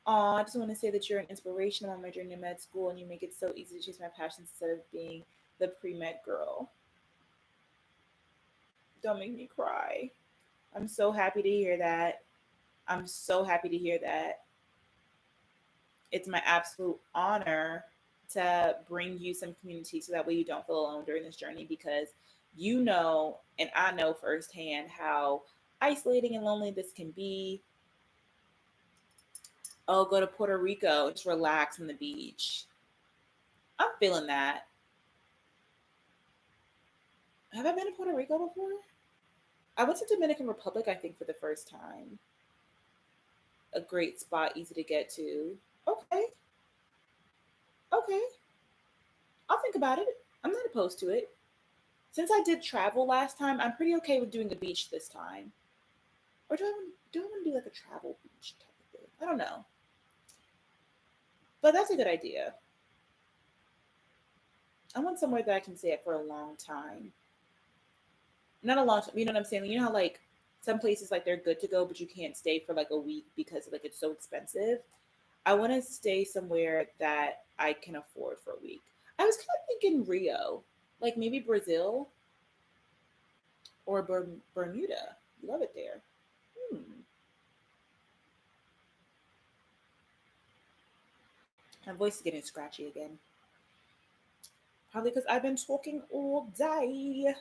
I just want to say that you're an inspiration on my journey to med school, and you make it so easy to chase my passions instead of being the pre-med girl. Don't make me cry. I'm so happy to hear that. I'm so happy to hear that. It's my absolute honor to bring you some community so that way you don't feel alone during this journey, because you know, and I know firsthand how isolating and lonely this can be. Oh, go to Puerto Rico, just relax on the beach. I'm feeling that. Have I been to Puerto Rico before? I went to Dominican Republic, I think, for the first time. A great spot, easy to get to. Okay, okay. I'll think about it. I'm not opposed to it. Since I did travel last time, I'm pretty okay with doing a beach this time. Or do I want to do like a travel beach type of thing? I don't know. But that's a good idea. I want somewhere that I can stay at for a long time. Not a long time, you know what I'm saying? You know how like some places like they're good to go, but you can't stay for like a week because like it's so expensive. I want to stay somewhere that I can afford for a week. I was kind of thinking Rio, like maybe Brazil or Bermuda. Love it there. Hmm. My voice is getting scratchy again. Probably because I've been talking all day.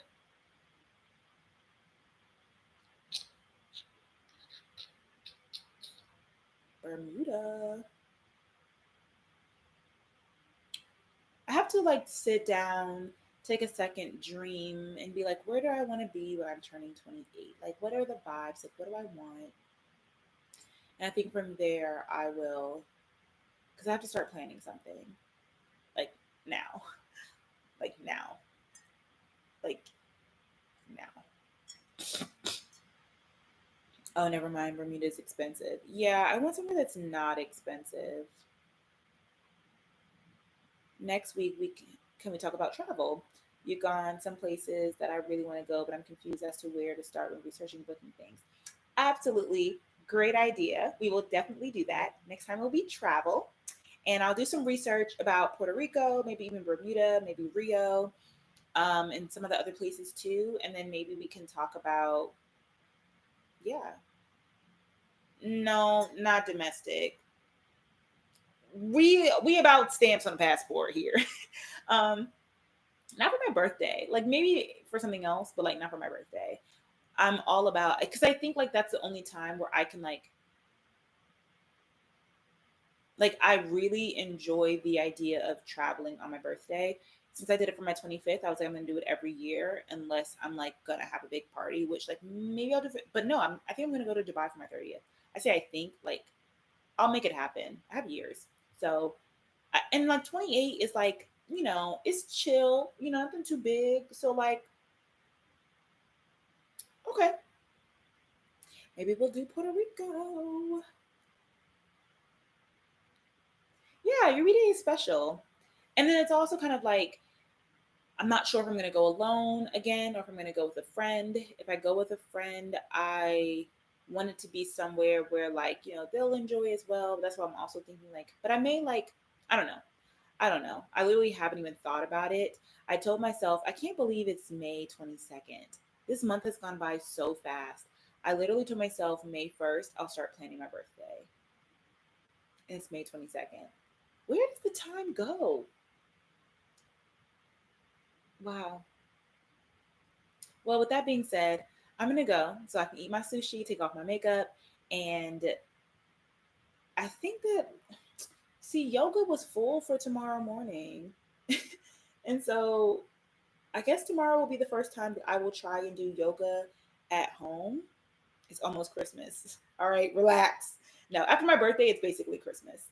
Bermuda. I have to like sit down, take a second, dream, and be like, where do I want to be when I'm turning 28? Like, what are the vibes? Like, what do I want? And I think from there, I will, because I have to start planning something like now, like now, like now. Oh, never mind. Bermuda's expensive. Yeah, I want somewhere that's not expensive. Next week, can we talk about travel? You've gone some places that I really want to go, but I'm confused as to where to start when researching booking things. Absolutely. Great idea. We will definitely do that. Next time will be travel. And I'll do some research about Puerto Rico, maybe even Bermuda, maybe Rio, and some of the other places too. And then maybe we can talk about, yeah, no, not domestic. We about stamps on a passport here. um, not for my birthday. Like maybe for something else, but like not for my birthday. I'm all about because I think like that's the only time where I can like I really enjoy the idea of traveling on my birthday. Since I did it for my 25th, I was like, I'm gonna do it every year unless I'm like gonna have a big party, which like maybe I'll do it. But no, I think I'm gonna go to Dubai for my 30th. I say I think like I'll make it happen. I have years. So and like 28 is like, it's chill, nothing too big. So like, okay, maybe we'll do Puerto Rico. Yeah, your reading is special. And then it's also kind of like I'm not sure if I'm going to go alone again or if I'm going to go with a friend. If I go with a friend, I want it to be somewhere where, like, they'll enjoy as well. That's why I'm also thinking, like, but I may, like, I don't know. I don't know. I literally haven't even thought about it. I told myself, I can't believe it's May 22nd. This month has gone by so fast. I literally told myself May 1st, I'll start planning my birthday. And it's May 22nd. Where does the time go? Wow. Well, with that being said, I'm gonna go so I can eat my sushi, take off my makeup, and I think that see yoga was full for tomorrow morning, and so I guess tomorrow will be the first time that I will try and do yoga at home. It's almost Christmas. All right, relax. No, after my birthday, it's basically Christmas.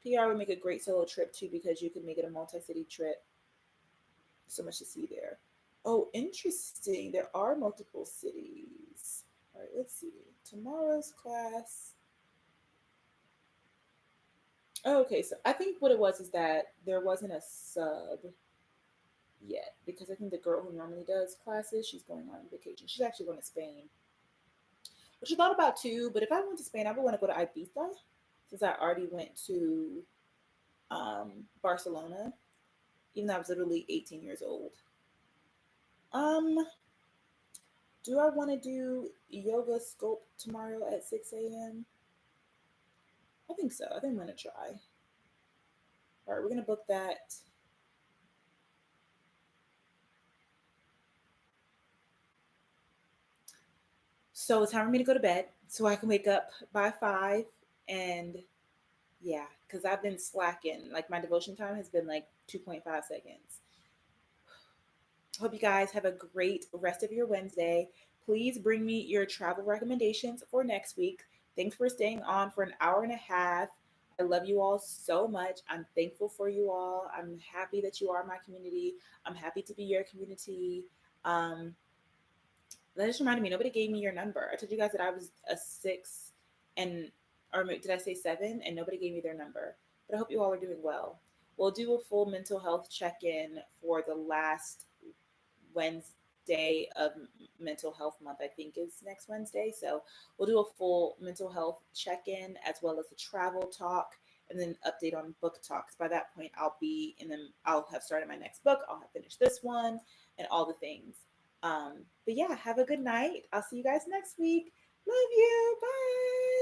PR would make a great solo trip too because you could make it a multi-city trip. So much to see there. Oh, interesting. There are multiple cities. All right, let's see. Tomorrow's class. Oh, okay, so I think what it was is that there wasn't a sub yet because I think the girl who normally does classes, she's going on vacation. She's actually going to Spain, which I thought about too. But if I went to Spain, I would want to go to Ibiza since I already went to Barcelona, even though I was literally 18 years old. Um, do I want to do yoga sculpt tomorrow at 6 a.m.? I think so. I think I'm gonna try. All right, we're gonna book that. So it's time for me to go to bed so I can wake up by 5. And yeah, because I've been slacking. Like my devotion time has been like 2.5 seconds. Hope you guys have a great rest of your Wednesday. Please bring me your travel recommendations for next week. Thanks for staying on for an hour and a half. I love you all so much. I'm thankful for you all. I'm happy that you are my community. I'm happy to be your community. Um, that just reminded me, nobody gave me your number. I told you guys that I was a six, and or did I say seven? And nobody gave me their number. But I hope you all are doing well. We'll do a full mental health check in for the last Wednesday of mental health month. I think is next Wednesday. So we'll do a full mental health check in as well as a travel talk and then update on book talks. By that point, I'll be in them. I'll have started my next book. I'll have finished this one and all the things. But yeah, have a good night. I'll see you guys next week. Love you. Bye.